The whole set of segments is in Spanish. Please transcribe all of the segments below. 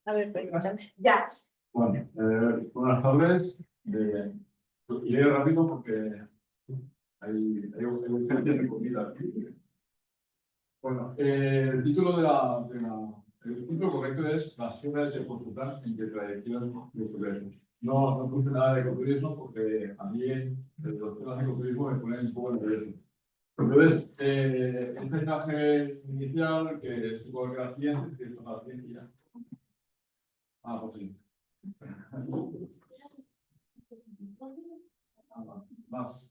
A ver, permítame. Ya. Bueno, buenas tardes. Iré rápido porque hay gente de comida aquí. Bueno, el título el título correcto es La Sierra de Tepozutlán en tradición de ecoturismo. No puse nada de ecoturismo porque a mí los temas de ecoturismo me ponen un poco nervioso. Entonces, esta imagen inicial, que es igual que la siguiente, que es la siguiente ya. Pues sí. Más.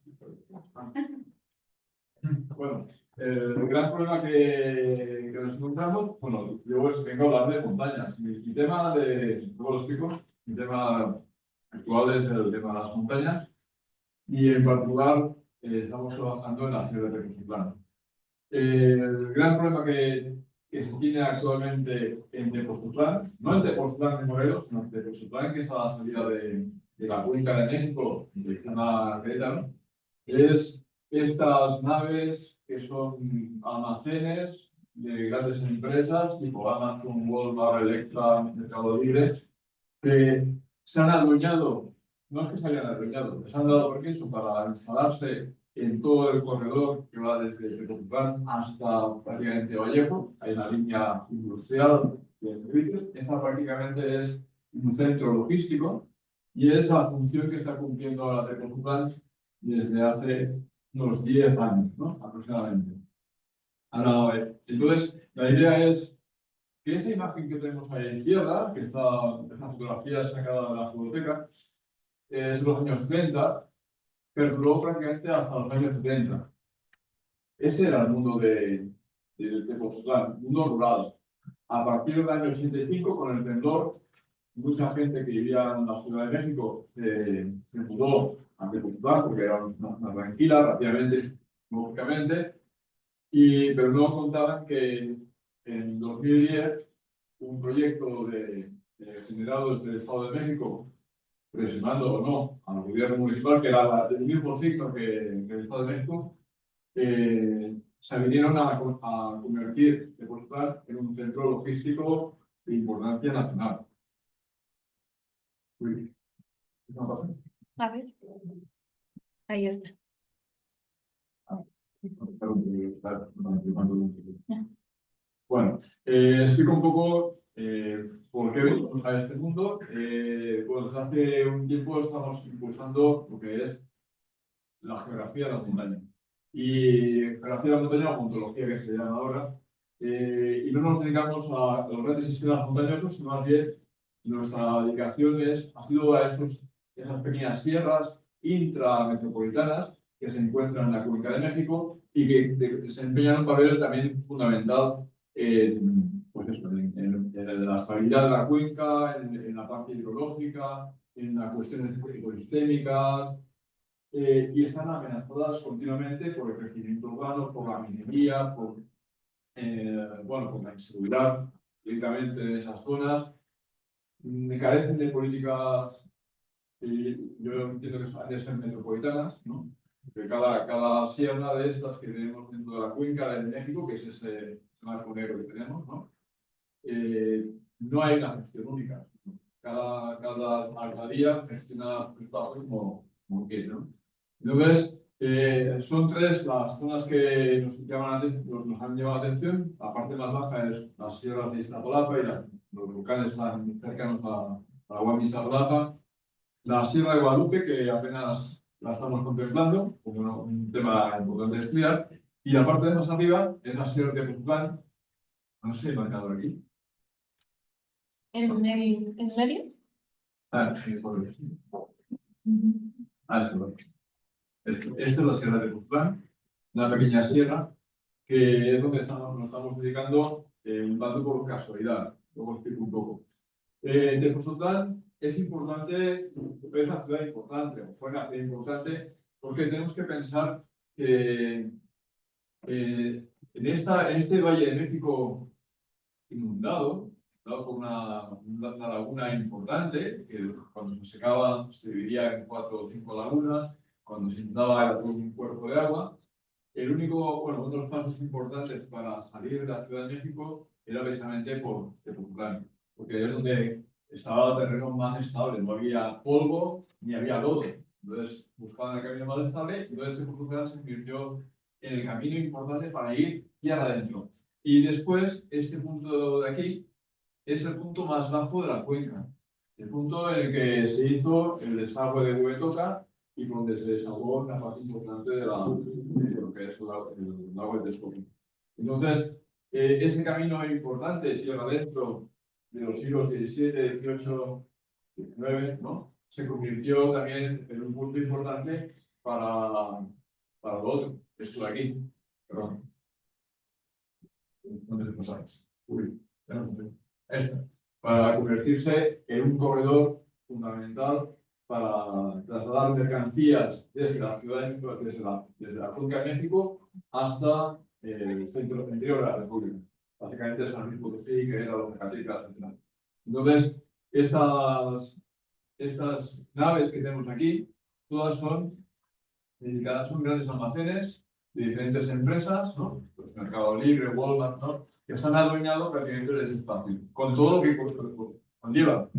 Bueno, el gran problema que nos encontramos, bueno, yo vengo a hablar de montañas. Mi tema luego lo explico, mi tema actual es el tema de las montañas y en particular estamos trabajando en la Sierra de Tepozutlán. El gran problema que se tiene actualmente en Tepozutlán, no en Tepozutlán de Morelos, sino en Tepozutlán, que es a la salida de la cuenca de México, en dirección a Querétaro, es estas naves que son almacenes de grandes empresas tipo Amazon, Walmart, Electra, Mercado Libre, que se han adueñado, no es que se hayan adueñado, les han dado permiso para instalarse en todo el corredor que va desde Tepozutlán hasta prácticamente Vallejo. Hay una línea industrial de servicios. Esta prácticamente es un centro logístico y es la función que está cumpliendo ahora Tepozutlán desde hace unos 10 años, ¿no? Aproximadamente. Ahora, entonces, la idea es que esa imagen que tenemos ahí a la izquierda, que está esta fotografía sacada de la biblioteca, es de los años 30, pero luego prácticamente hasta los años 70. Ese era el mundo de Tepozutlán, mundo rural. A partir del año 85, con el temblor, mucha gente que vivía en la Ciudad de México se mudó a Tepozutlán porque era más tranquila, rápidamente, lógicamente, pero no contaban que en 2010 un proyecto generado desde el Estado de México, presionando o no al gobierno municipal, que era del mismo signo que el Estado de México, se vinieron a convertir Tepozutlán en un centro logístico de importancia nacional. Uy, ¿no pasa? A ver. Ahí está. Bueno, explico un poco por qué venimos a este mundo. Pues desde hace un tiempo estamos impulsando lo que es la geografía de las montañas. Y geografía de la montaña, o ontología que se llama ahora. Y no nos dedicamos a los grandes sistemas montañosos, sino más bien nuestra dedicación ha sido a esas pequeñas sierras intrametropolitanas que se encuentran en la Cuenca de México y que desempeñan un papel también fundamental pues eso, en la estabilidad de la cuenca, en la parte hidrológica, en las cuestiones ecosistémicas, y están amenazadas continuamente por el crecimiento urbano, por la minería, por la inseguridad directamente en esas zonas. Carecen de políticas, yo entiendo que han de ser metropolitanas, ¿no? Porque cada sierra de estas que tenemos dentro de la cuenca de México, que es ese marco negro que tenemos, ¿no? No hay una gestión única. Cada alcaldía gestiona como quiere, ¿no? Entonces, son tres las zonas que nos han llamado la atención. La parte más baja es las sierras de Iztapalapa y los volcanes están cercanos a la UAM Iztapalapa. La Sierra de Guadalupe, que apenas la estamos contemplando como un tema importante de estudiar. Y la parte de más arriba es la Sierra de Tepozutlán. No sé si he marcado aquí. ¿En medio? Sí, por eso. Esto es la Sierra de Tepozutlán, una pequeña sierra que es donde nos estamos dedicando un tanto por casualidad. Luego explico un poco. Tepozutlán es importante, es una ciudad importante, o fue una ciudad importante, porque tenemos que pensar que en este Valle de México inundado por una laguna importante, que cuando se secaba se dividía en 4 o 5 lagunas, cuando se inundaba era todo un cuerpo de agua. Uno de los pasos importantes para salir de la Ciudad de México era precisamente por Tepozutlán, porque es donde estaba el terreno más estable, no había polvo ni había lodo. Entonces buscaban el camino más estable y entonces este curso final se convirtió en el camino importante para ir tierra adentro. Y después, este punto de aquí es el punto más bajo de la cuenca, el punto en el que se hizo el desagüe de Huetoca y donde se desagüó una parte importante de lo que es el agua del Texcoco. Entonces, ese camino importante, tierra adentro, de los siglos XVII, XVIII, XIX, ¿no? Se convirtió también en un punto importante para lo otro, esto de aquí. Perdón. ¿Dónde se pasa? Uy, ya no sé. Esto. Para convertirse en un corredor fundamental para trasladar mercancías desde la ciudad, desde la cuenca de México hasta el centro interior de la República. Básicamente San Luis Potosí, que era los Zacatecas, etc. Entonces, estas naves que tenemos aquí, todas son dedicadas, son grandes almacenes de diferentes empresas, ¿no? Pues Mercado Libre, Walmart, ¿no? Que se han adueñado prácticamente de ese espacio, con todo lo que conlleva.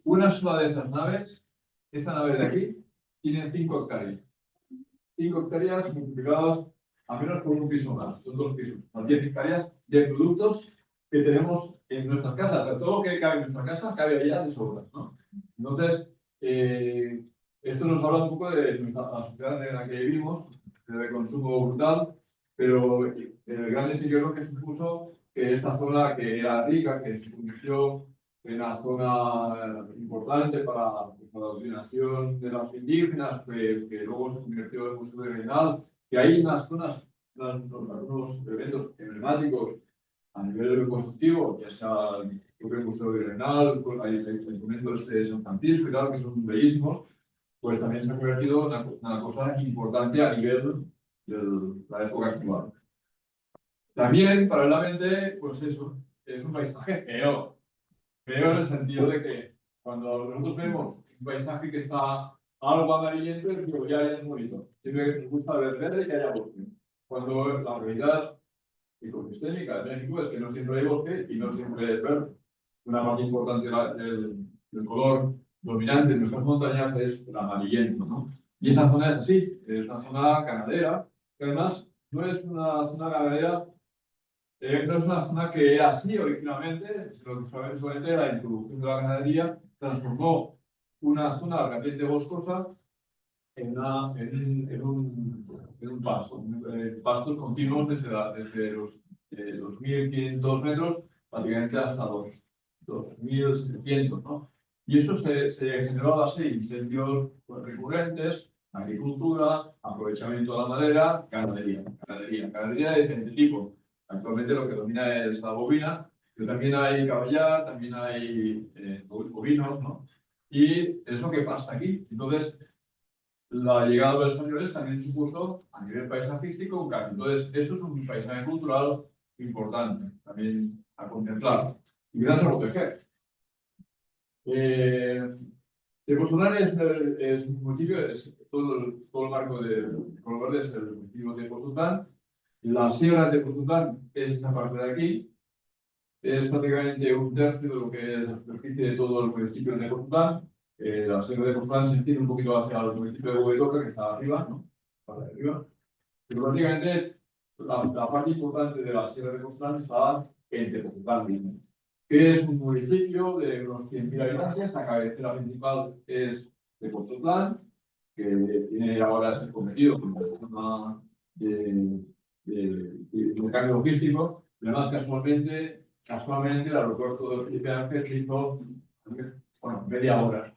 Una sola de estas naves, esta nave de aquí, tiene 5 hectáreas. 5 hectáreas multiplicadas a menos por un piso más, son 2 pisos, son 10 hectáreas de productos que tenemos en nuestras casas. O sea, todo lo que cabe en nuestra casa cabe allá de sobra, ¿no? Entonces, esto nos habla un poco de la sociedad en la que vivimos, de consumo brutal, pero el gran deterioro que supuso que esta zona que era rica, que se convirtió en una zona importante para la dominación de los indígenas, que luego se convirtió en museo regional, que hay unas zonas, algunos eventos emblemáticos a nivel constructivo, ya sea el Museo Regional, hay el monumento de San Francisco y tal, que son bellísimos, pues también se ha convertido en una cosa importante a nivel de la época actual. También, paralelamente, pues eso, es un paisaje feo. Feo en el sentido de que cuando nosotros vemos un paisaje que está algo amarillento, digo, ya es bonito. Siempre nos gusta ver verde y que haya bosque. Cuando la realidad ecosistémica de México es que no siempre hay bosque y no siempre es verde. Una parte importante del color dominante en nuestras montañas es el amarillento, ¿no? Y esa zona es así, es una zona ganadera, que además no es una zona ganadera, no es una zona que era así originalmente, sino que solamente la introducción de la ganadería transformó una zona realmente boscosa en un pasto, pastos continuos desde los 1500 metros prácticamente hasta los 2700, ¿no? Y eso se generó a base de incendios recurrentes, agricultura, aprovechamiento de la madera, ganadería de diferente tipo. Actualmente lo que domina es la bovina, pero también hay caballar, también hay bovinos, ¿no? Y eso que pasa aquí. Entonces, la llegada de los españoles también supuso a nivel paisajístico un cambio. Entonces, esto es un paisaje cultural importante también a contemplar y quizás a proteger. Tepoztlán es un municipio, todo el marco de Color Verde es el municipio de Tepoztlán. La sierra de Tepoztlán es esta parte de aquí. Es prácticamente un tercio de lo que es la superficie de todo el municipio de Tepoztlán. La sierra de Tepoztlán se extiende un poquito hacia el municipio de Huehuetoca, que está arriba, ¿no? Para arriba. Pero prácticamente la parte importante de la sierra de Tepoztlán está en Tepoztlán mismo, que es un municipio de unos 100.000 habitantes. La cabecera principal es Tepoztlán, que tiene ahora ese convertido como zona de cambio logístico. Además, casualmente el aeropuerto de Felipe Ángeles hizo, bueno, media hora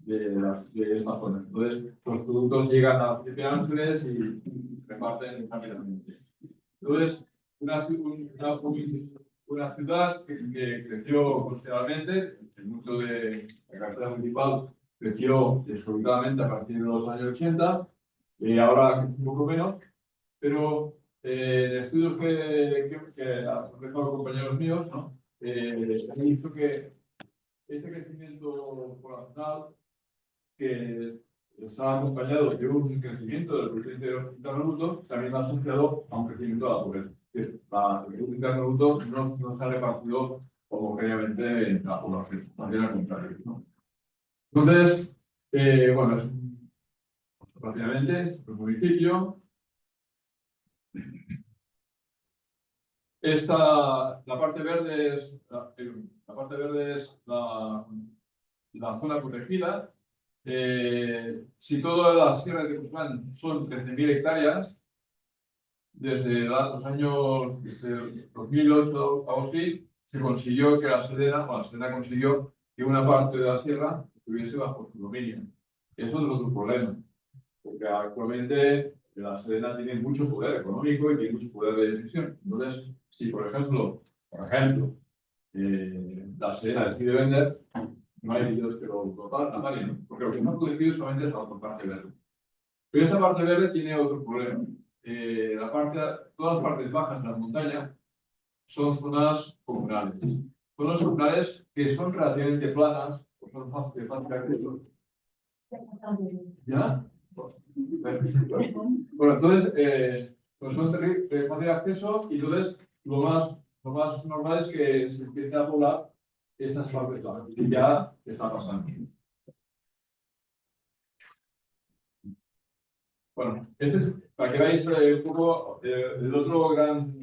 de esta zona. Entonces, los productos llegan a Felipe Ángeles y reparten rápidamente. Entonces, una ciudad que creció considerablemente, el núcleo de la carretera municipal creció desorbitalmente a partir de los años 80, ahora un poco menos, pero estudios que han dejado compañeros míos, ¿no? Han visto que este crecimiento poblacional, que está acompañado de un crecimiento del Producto Interno Bruto, también va asociado a un crecimiento de la pobreza. El Producto Interno Bruto no se ha repartido homogéneamente en la población, también al contrario, ¿no? Entonces, bueno, es rápidamente, es un municipio. La parte verde es la parte verde es la zona protegida. Si toda la sierra de Tepoztlán son 13.000 hectáreas, desde los años 2008 o así, se consiguió que la Sedena consiguió que una parte de la sierra estuviese bajo su dominio. Eso es otro problema, porque actualmente la Sedena tiene mucho poder económico y tiene mucho poder de decisión. Entonces, si por ejemplo, la Sedena decide vender, no hay Dios que lo pague, nadie, ¿no? Porque lo que no puede decidir solamente es la parte verde. Pero esa parte verde tiene otro problema. Todas las partes bajas de la montaña son zonas comunales. Zonas comunales que son relativamente planas, pues son de fácil acceso. ¿Ya? Bueno, entonces, pues son de fácil acceso y entonces lo más normal es que se empiece a poblar estas partes bajas. Y ya está pasando. Bueno, este es para que veáis un poco el otro gran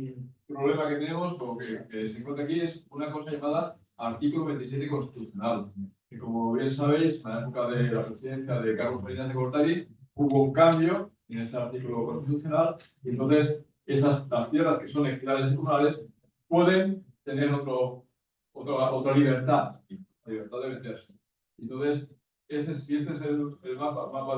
problema que tenemos o que se encuentra aquí es una cosa llamada artículo 27 constitucional. Que como bien sabéis, en la época de la presidencia de Carlos Salinas de Gortari hubo un cambio en ese artículo constitucional y entonces las tierras que son ejidales y comunales pueden tener otra libertad, la libertad de venderse. Entonces, este es el mapa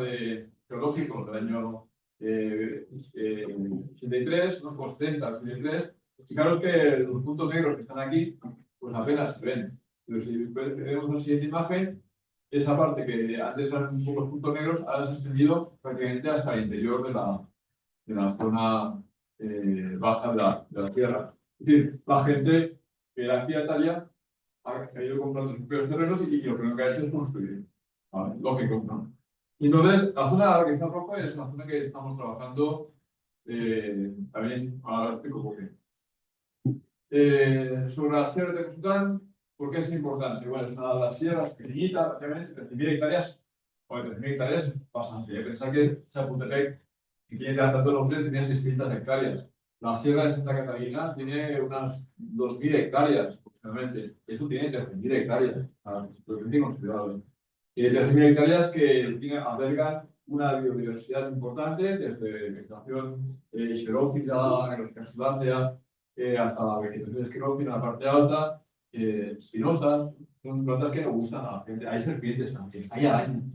geológico del año 83, ¿no? Post 30, 83. Fijaros que los puntos negros que están aquí, pues apenas se ven. Pero si vemos la siguiente imagen, esa parte que antes eran un poco puntos negros, ahora se ha extendido prácticamente hasta el interior de la zona baja de la tierra. Es decir, la gente que la hacía Italia ha ido comprando sus propios terrenos y lo primero que ha hecho es construir. ¿Vale? Lógico, ¿no? Y entonces, la zona que está roja es la zona que estamos trabajando también, ahora explico por qué. Sobre la sierra de Tepoztlán, ¿por qué es importante? Bueno, es una de las sierras pequeñitas, prácticamente 13.000 hectáreas. Bueno, 13.000 hectáreas es bastante. Pensad que Chapultepec, que tiene tanto nombre, tenía 600 hectáreas. La sierra de Santa Catalina tiene unas 2.000 hectáreas, aproximadamente. Eso tiene 13.000 hectáreas. Totalmente considerable. Y 13.000 hectáreas que albergan una biodiversidad importante, desde vegetación xerófila, casulacea, hasta la vegetación esclerófila en la parte alta, espinosas, son plantas que no gustan a la gente. Hay serpientes también, hay arañas,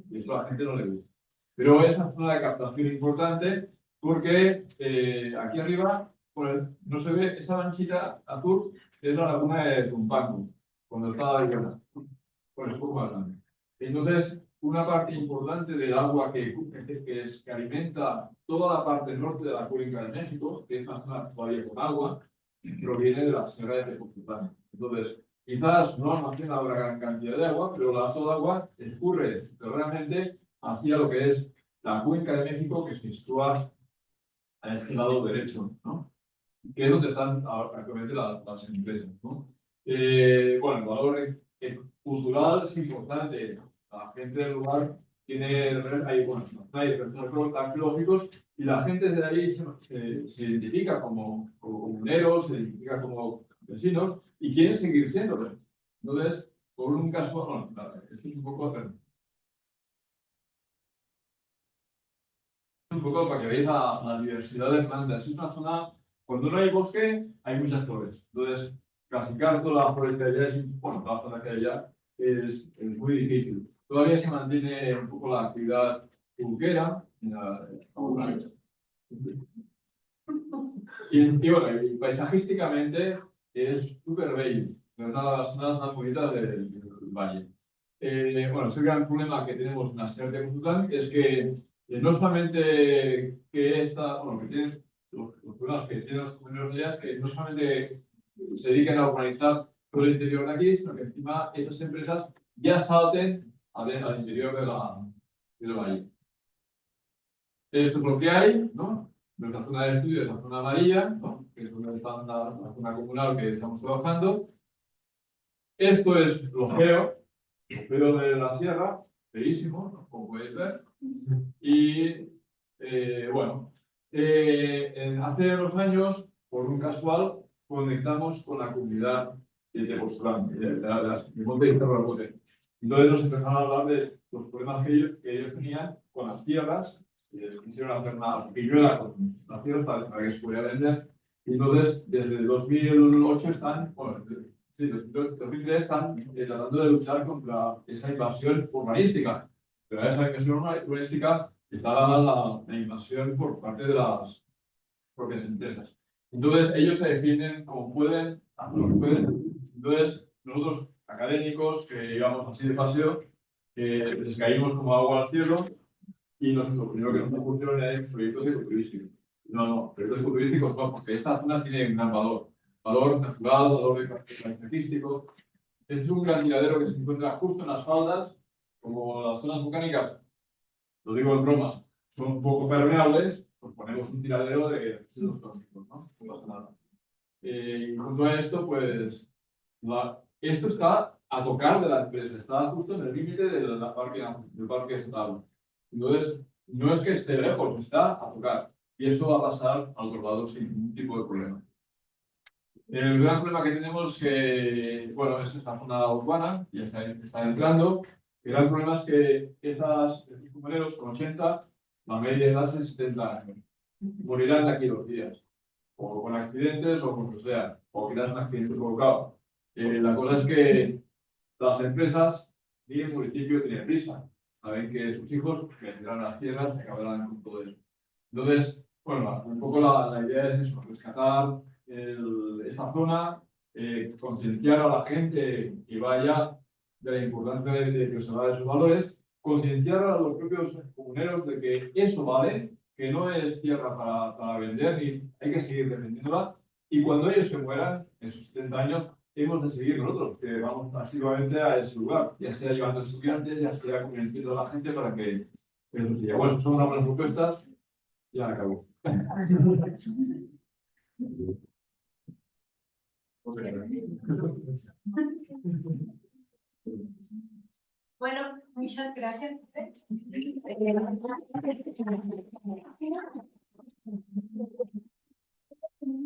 y eso a la gente no le gusta. Pero es una zona de captación importante porque aquí arriba no se ve esa manchita azul, es la laguna de Zumpango, cuando estaba ahí, pues es un poco más grande. Entonces, una parte importante del agua que alimenta toda la parte norte de la cuenca de México, que es una zona todavía con agua, proviene de la sierra de Tepoztlán. Entonces, quizás no almacena una gran cantidad de agua, pero toda el agua escurre subterráneamente hacia lo que es la cuenca de México, que se sitúa a este lado derecho, ¿no? Que es donde están actualmente las empresas, ¿no? Bueno, el valor cultural es importante. La gente del lugar hay personas arqueológicos y la gente de ahí se identifica como comuneros, se identifica como vecinos y quieren seguir siéndolo. Entonces, por un caso, bueno, esto es un poco para que veáis la diversidad de plantas. Es una zona, cuando no hay bosque, hay muchas flores. Entonces, clasificar toda la floresta de allá bueno, toda la zona que hay allá es muy difícil. Todavía se mantiene un poco la actividad pulquera alguna vez. Y bueno, y paisajísticamente es súper bello. Es una de las zonas más bonitas del valle. Bueno, es el gran problema que tenemos en la sierra de Tepoztlán es que no solamente que bueno, que tienen los problemas que tienen los comuneros de ellas, que no solamente se dedican a urbanizar todo el interior de aquí, sino que encima esas empresas ya salten al interior del valle. Esto es lo que hay, ¿no? Nuestra zona de estudio es la zona amarilla, ¿no? Que es donde está la zona comunal que estamos trabajando. Esto es lo feo de la sierra, feísimo, como podéis ver. Y bueno, hace unos años, por un casual, conectamos con la comunidad de Tepoztlán, de Monte y Cerro. Entonces nos empezaron a hablar de los problemas que ellos tenían con las tierras, y les quisieron hacer una pilluela con las tierras para que se pudiera vender. Y entonces, desde 2008 están, bueno, sí, 2003 están tratando de luchar contra esa invasión urbanística. Pero esa invasión urbanística está dada la invasión por parte de las propias empresas. Entonces, ellos se defienden como pueden, hacen lo que pueden. Entonces, nosotros, académicos, que íbamos así de paseo, les caímos como agua al cielo y lo primero que nos ocurrió era proyectos ecoturísticos. No, proyectos ecoturísticos no, porque esta zona tiene un gran valor. Valor natural, valor paisajístico. Es un gran tiradero que se encuentra justo en las faldas, como las zonas volcánicas, lo digo en bromas, son un poco permeables, pues ponemos un tiradero de residuos tóxicos, ¿no? No pasa nada. Y junto a esto, pues, esto está a tocar de la empresa, está justo en el límite del parque estatal. Entonces, no es que esté lejos, está a tocar. Y eso va a pasar al otro lado sin ningún tipo de problema. El gran problema que tenemos que, bueno, es esta zona urbana, ya está entrando. El gran problema es que estos compañeros con 80, la media de edad es 70 años. Morirán de aquí 2 días. O con accidentes o con lo que sea. O quizás un accidente provocado. La cosa es que las empresas ni el municipio tienen prisa. Saben que sus hijos vendrán a las tierras y acabarán con todo eso. Entonces, bueno, un poco la idea es eso, rescatar esta zona, concienciar a la gente que vaya de la importancia de preservar esos valores, concienciar a los propios comuneros de que eso vale, que no es tierra para vender, ni hay que seguir defendiéndola, y cuando ellos se mueran, en sus 70 años, hemos de seguir nosotros, que vamos masivamente a ese lugar, ya sea llevando estudiantes, ya sea convenciendo a la gente para que eso siga. Bueno, son unas buenas propuestas. Ya acabó. Bueno, muchas gracias.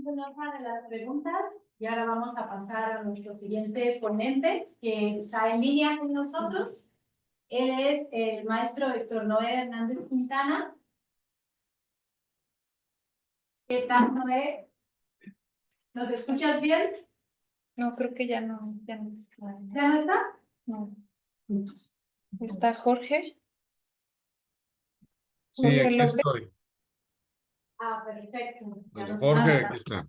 Una de las preguntas y ahora vamos a pasar a nuestro siguiente ponente que está en línea con nosotros. Él es el maestro Héctor Noé Hernández Quintana. ¿Qué tal, Noé? ¿Nos escuchas bien? No, creo que ya no está. ¿Ya no está? No. ¿Está Jorge? Sí, Jorge aquí López. estoy. Ah, perfecto. Ya Doña nos- Jorge, Ah, aquí está.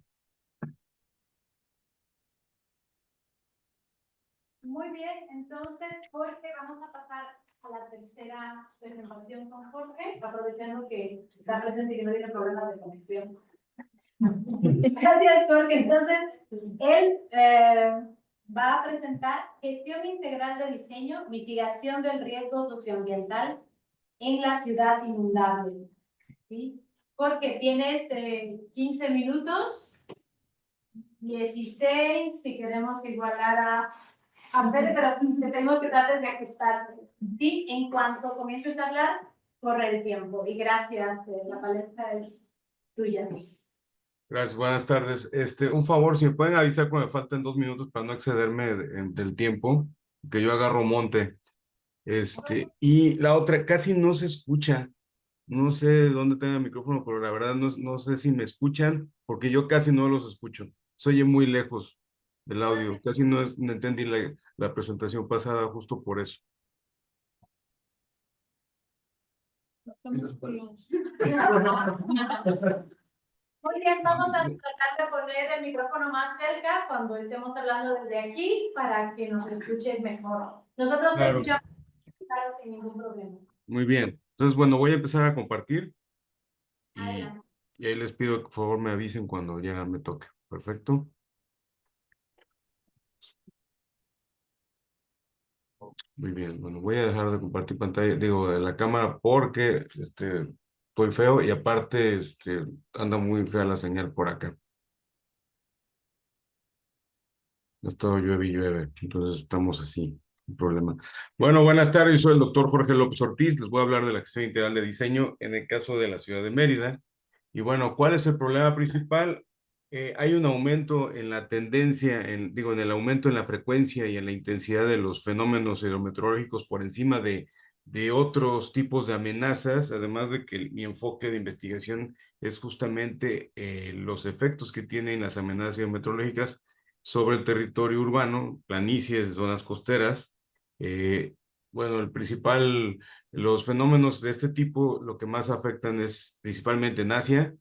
muy bien, entonces, Jorge, vamos a pasar a la tercera presentación con Jorge, aprovechando que está presente y que no tiene problemas de conexión. Gracias, Jorge. Entonces, él va a presentar gestión integral de diseño, mitigación del riesgo socioambiental en la ciudad inundable. ¿Sí? Jorge, tienes 15 minutos, 16, si queremos igualar a ver, pero te tengo que tratar de ajustar. Sí, en cuanto comiences a hablar, corre el tiempo. Y gracias, la palestra es tuya. Gracias, buenas tardes. Un favor, si me pueden avisar cuando me falten 2 minutos para no excederme del tiempo, que yo agarro monte. Y la otra, casi no se escucha. No sé dónde tengo el micrófono, pero la verdad no sé si me escuchan, porque yo casi no los escucho. Se oye muy lejos del audio. Casi no entendí la presentación pasada justo por eso. Estamos con los... Muy bien, vamos a tratar de poner el micrófono más cerca cuando estemos hablando desde aquí para que nos escuches mejor. Nosotros te Claro. escuchamos claro, sin ningún problema. Muy bien. Entonces, bueno, voy a empezar a compartir y, Adelante. y ahí les pido que por favor me avisen cuando ya me toque. Perfecto. Muy bien. Bueno, voy a dejar de compartir pantalla, digo, de la cámara porque estoy feo y aparte anda muy fea la señal por acá. Ha estado llueve y llueve, entonces estamos así, un problema. Bueno, buenas tardes, soy el doctor Jorge López Ortiz, les voy a hablar de la gestión integral de diseño en el caso de la ciudad de Mérida. Y bueno, ¿cuál es el problema principal? Hay un aumento en la tendencia, en el aumento en la frecuencia y en la intensidad de los fenómenos hidrometeorológicos por encima de otros tipos de amenazas, además de que mi enfoque de investigación es justamente los efectos que tienen las amenazas hidrometeorológicas sobre el territorio urbano, planicies, zonas costeras. Eh, bueno, los fenómenos de este tipo, lo que más afectan es principalmente en Asia,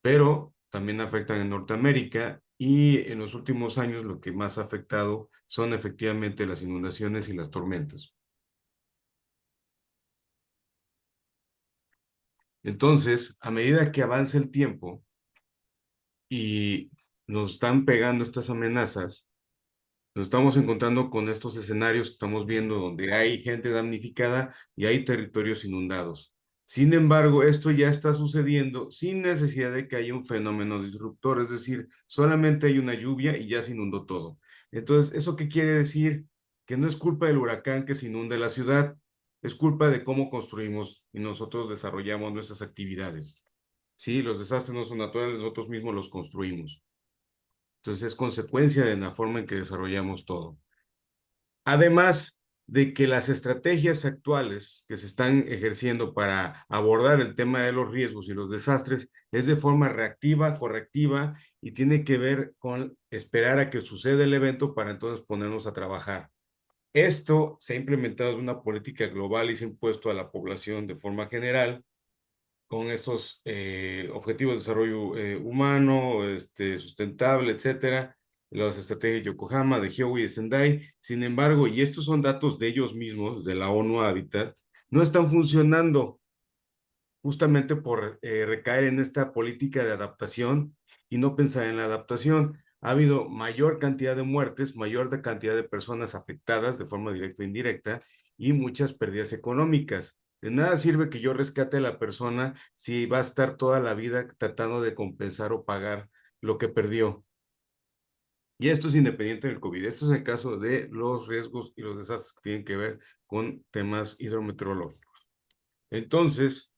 pero también afectan en Norteamérica y en los últimos años lo que más ha afectado son efectivamente las inundaciones y las tormentas. Entonces, a medida que avanza el tiempo y nos están pegando estas amenazas, nos estamos encontrando con estos escenarios que estamos viendo donde hay gente damnificada y hay territorios inundados. Sin embargo, esto ya está sucediendo sin necesidad de que haya un fenómeno disruptor, es decir, solamente hay una lluvia y ya se inundó todo. Entonces, ¿eso qué quiere decir? Que no es culpa del huracán que se inunde la ciudad, es culpa de cómo construimos y nosotros desarrollamos nuestras actividades. Sí, los desastres no son naturales, nosotros mismos los construimos. Entonces es consecuencia de la forma en que desarrollamos todo. Además de que las estrategias actuales que se están ejerciendo para abordar el tema de los riesgos y los desastres es de forma reactiva, correctiva y tiene que ver con esperar a que suceda el evento para entonces ponernos a trabajar. Esto se ha implementado en una política global y se ha impuesto a la población de forma general con estos objetivos de desarrollo humano, sustentable, etcétera, las estrategias de Yokohama, de Hyōgo y de Sendai. Sin embargo, y estos son datos de ellos mismos, de la ONU Habitat, no están funcionando justamente por recaer en esta política de adaptación y no pensar en la adaptación. Ha habido mayor cantidad de muertes, cantidad de personas afectadas de forma directa o indirecta y muchas pérdidas económicas. De nada sirve que yo rescate a la persona si va a estar toda la vida tratando de compensar o pagar lo que perdió. Y esto es independiente del COVID. Esto es el caso de los riesgos y los desastres que tienen que ver con temas hidrometeorológicos. Entonces,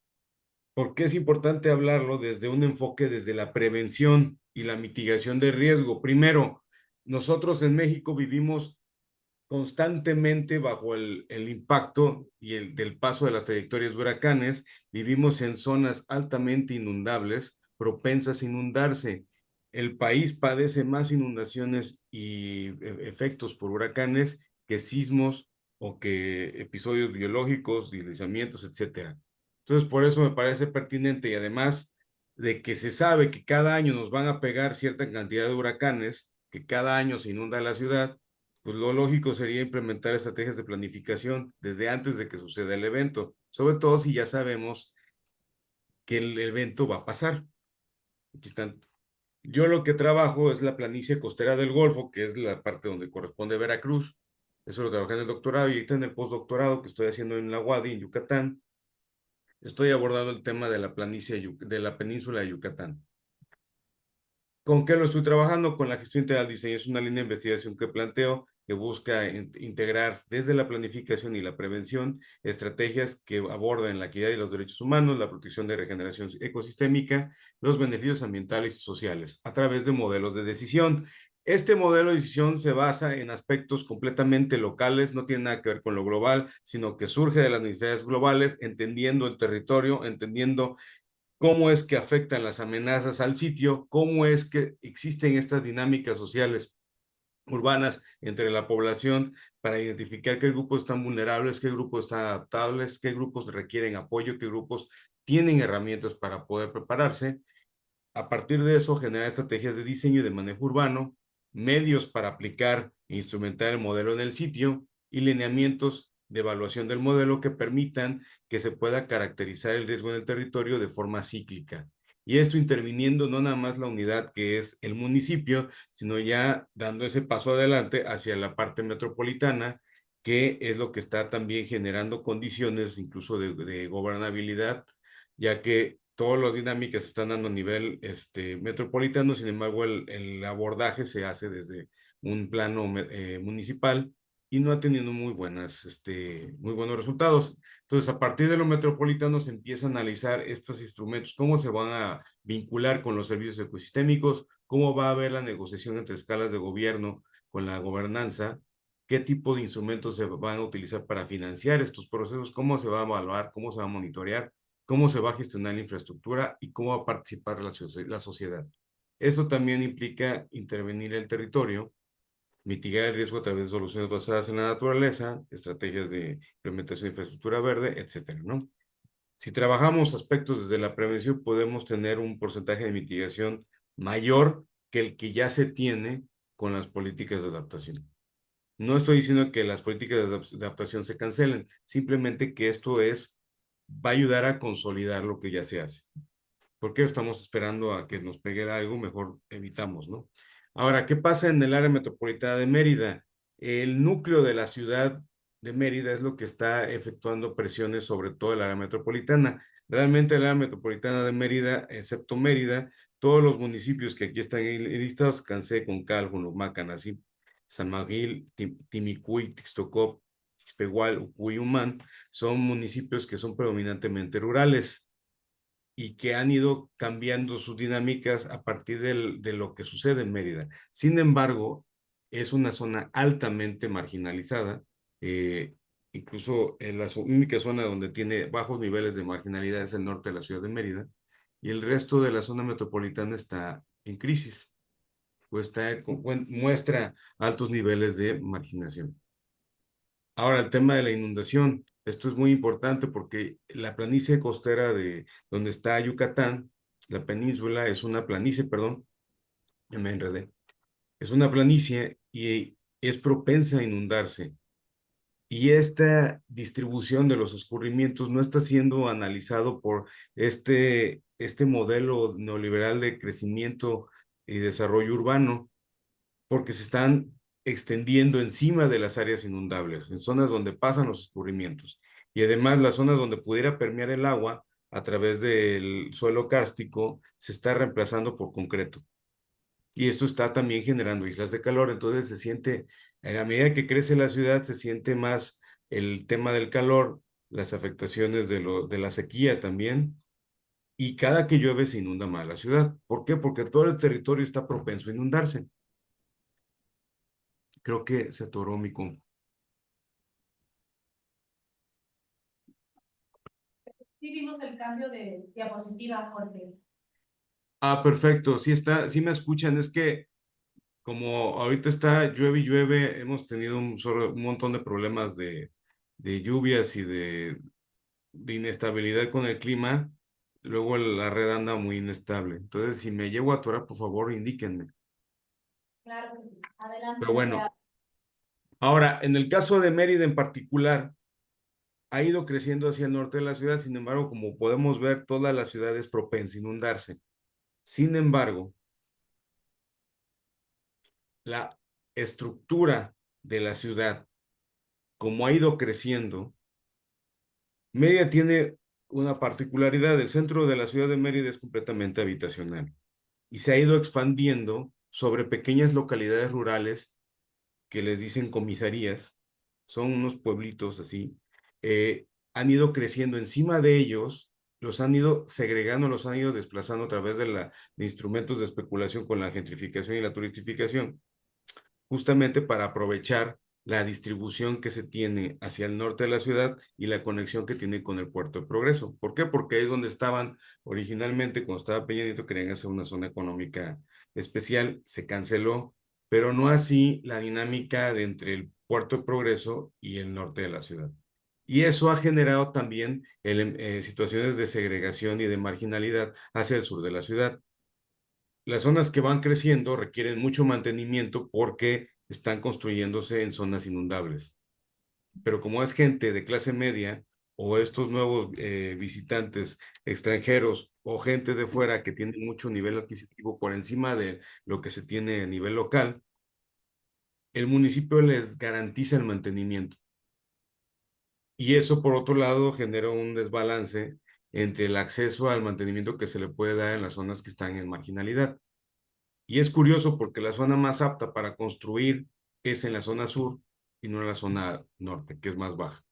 ¿por qué es importante hablarlo desde un enfoque desde la prevención y la mitigación de riesgo? Primero, nosotros en México vivimos constantemente bajo el impacto del paso de las trayectorias de huracanes, vivimos en zonas altamente inundables, propensas a inundarse. El país padece más inundaciones y efectos por huracanes que sismos o que episodios biológicos, deslizamientos, etcétera. Entonces, por eso me parece pertinente y además de que se sabe que cada año nos van a pegar cierta cantidad de huracanes, que cada año se inunda la ciudad, pues lo lógico sería implementar estrategias de planificación desde antes de que suceda el evento, sobre todo si ya sabemos que el evento va a pasar. Aquí están. Yo lo que trabajo es la planicie costera del Golfo, que es la parte donde corresponde Veracruz. Eso lo trabajé en el doctorado y ahorita en el postdoctorado que estoy haciendo en la UADY, en Yucatán, estoy abordando el tema de la planicie de la península de Yucatán. ¿Con qué lo estoy trabajando? Con la gestión integral del diseño. Es una línea de investigación que planteo que busca integrar desde la planificación y la prevención estrategias que aborden la equidad y los derechos humanos, la protección de regeneración ecosistémica, los beneficios ambientales y sociales a través de modelos de decisión. Este modelo de decisión se basa en aspectos completamente locales, no tiene nada que ver con lo global, sino que surge de las necesidades globales, entendiendo el territorio, entendiendo cómo es que afectan las amenazas al sitio, cómo es que existen estas dinámicas sociales urbanas entre la población para identificar qué grupos están vulnerables, qué grupos están adaptables, qué grupos requieren apoyo, qué grupos tienen herramientas para poder prepararse. A partir de eso, generar estrategias de diseño y de manejo urbano, medios para aplicar e instrumentar el modelo en el sitio y lineamientos de evaluación del modelo que permitan que se pueda caracterizar el riesgo en el territorio de forma cíclica. Y esto interviniendo no nada más la unidad que es el municipio, sino ya dando ese paso adelante hacia la parte metropolitana, que es lo que está también generando condiciones incluso de gobernabilidad, ya que todas las dinámicas se están dando a nivel metropolitano, sin embargo el abordaje se hace desde un plano municipal y no ha tenido muy buenos resultados. Entonces, a partir de lo metropolitano se empieza a analizar estos instrumentos, cómo se van a vincular con los servicios ecosistémicos, cómo va a haber la negociación entre escalas de gobierno con la gobernanza, qué tipo de instrumentos se van a utilizar para financiar estos procesos, cómo se va a evaluar, cómo se va a monitorear, cómo se va a gestionar la infraestructura y cómo va a participar la sociedad. Eso también implica intervenir el territorio, mitigar el riesgo a través de soluciones basadas en la naturaleza, estrategias de implementación de infraestructura verde, etcétera, ¿no? Si trabajamos aspectos desde la prevención, podemos tener un porcentaje de mitigación mayor que el que ya se tiene con las políticas de adaptación. No estoy diciendo que las políticas de adaptación se cancelen, simplemente que va a ayudar a consolidar lo que ya se hace. ¿Por qué estamos esperando a que nos pegue algo? Mejor evitamos, ¿no? Ahora, ¿qué pasa en el área metropolitana de Mérida? El núcleo de la ciudad de Mérida es lo que está efectuando presiones sobre todo el área metropolitana. Realmente el área metropolitana de Mérida, excepto Mérida, todos los municipios que aquí están listados, Cancé, Concal, Junumacan, así, San Miguel, Timicuy, Tixtocop, Xpehual, Ucuy, Humán, son municipios que son predominantemente rurales y que han ido cambiando sus dinámicas a partir de lo que sucede en Mérida. Sin embargo, es una zona altamente marginalizada, incluso en la única zona donde tiene bajos niveles de marginalidad es el norte de la ciudad de Mérida, y el resto de la zona metropolitana está en crisis, pues muestra altos niveles de marginación. Ahora, el tema de la inundación. Esto es muy importante porque la planicie costera de donde está Yucatán, la península, es una planicie, perdón, me enredé. Es una planicie y es propensa a inundarse. Y esta distribución de los escurrimientos no está siendo analizado por este modelo neoliberal de crecimiento y desarrollo urbano, porque se están extendiendo encima de las áreas inundables, en zonas donde pasan los escurrimientos. Y además las zonas donde pudiera permear el agua a través del suelo kárstico se está reemplazando por concreto. Y esto está también generando islas de calor, entonces se siente, a medida que crece la ciudad, se siente más el tema del calor, las afectaciones de la sequía también, y cada que llueve se inunda más la ciudad. ¿Por qué? Porque todo el territorio está propenso a inundarse. Creo que se atoró mi compu. Sí vimos el cambio de diapositiva, Jorge. Ah, perfecto. Sí me escuchan. Es que como ahorita está llueve y llueve, hemos tenido un montón de problemas de lluvias y de inestabilidad con el clima. Luego la red anda muy inestable. Entonces, si me llego a atorar, por favor, indíquenme. Claro, adelante. Pero bueno, ahora, en el caso de Mérida en particular, ha ido creciendo hacia el norte de la ciudad. Sin embargo, como podemos ver, toda la ciudad es propensa a inundarse. Sin embargo, la estructura de la ciudad, como ha ido creciendo, Mérida tiene una particularidad. El centro de la ciudad de Mérida es completamente habitacional y se ha ido expandiendo sobre pequeñas localidades rurales que les dicen comisarías, son unos pueblitos así, han ido creciendo encima de ellos, los han ido segregando, los han ido desplazando a través de instrumentos de especulación con la gentrificación y la turistificación, justamente para aprovechar la distribución que se tiene hacia el norte de la ciudad y la conexión que tiene con el Puerto de Progreso. ¿Por qué? Porque ahí es donde estaban originalmente, cuando estaba Peña Nieto, querían hacer una zona económica especial, se canceló, pero no así la dinámica de entre el Puerto de Progreso y el norte de la ciudad. Y eso ha generado también situaciones de segregación y de marginalidad hacia el sur de la ciudad. Las zonas que van creciendo requieren mucho mantenimiento porque están construyéndose en zonas inundables. Pero como es gente de clase media o estos nuevos visitantes extranjeros o gente de fuera que tiene mucho nivel adquisitivo por encima de lo que se tiene a nivel local, el municipio les garantiza el mantenimiento. Y eso, por otro lado, genera un desbalance entre el acceso al mantenimiento que se le puede dar en las zonas que están en marginalidad. Y es curioso porque la zona más apta para construir es en la zona sur y no en la zona norte, que es más baja.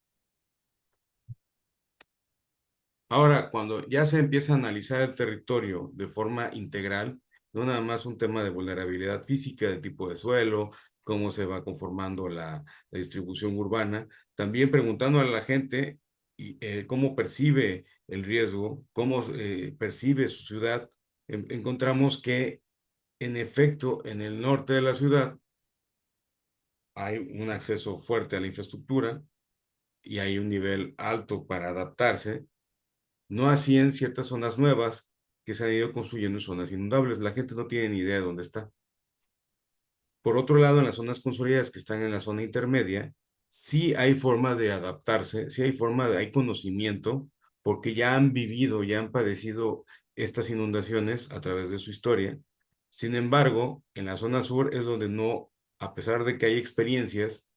Ahora, cuando ya se empieza a analizar el territorio de forma integral, no nada más un tema de vulnerabilidad física, del tipo de suelo, cómo se va conformando la distribución urbana, también preguntando a la gente cómo percibe el riesgo, cómo percibe su ciudad, encontramos que en efecto en el norte de la ciudad hay un acceso fuerte a la infraestructura y hay un nivel alto para adaptarse. No así en ciertas zonas nuevas que se han ido construyendo en zonas inundables. La gente no tiene ni idea de dónde está. Por otro lado, en las zonas consolidadas que están en la zona intermedia, sí hay forma de adaptarse, sí hay hay conocimiento, porque ya han vivido, ya han padecido estas inundaciones a través de su historia. Sin embargo, en la zona sur es donde no, a pesar de que hay experiencias,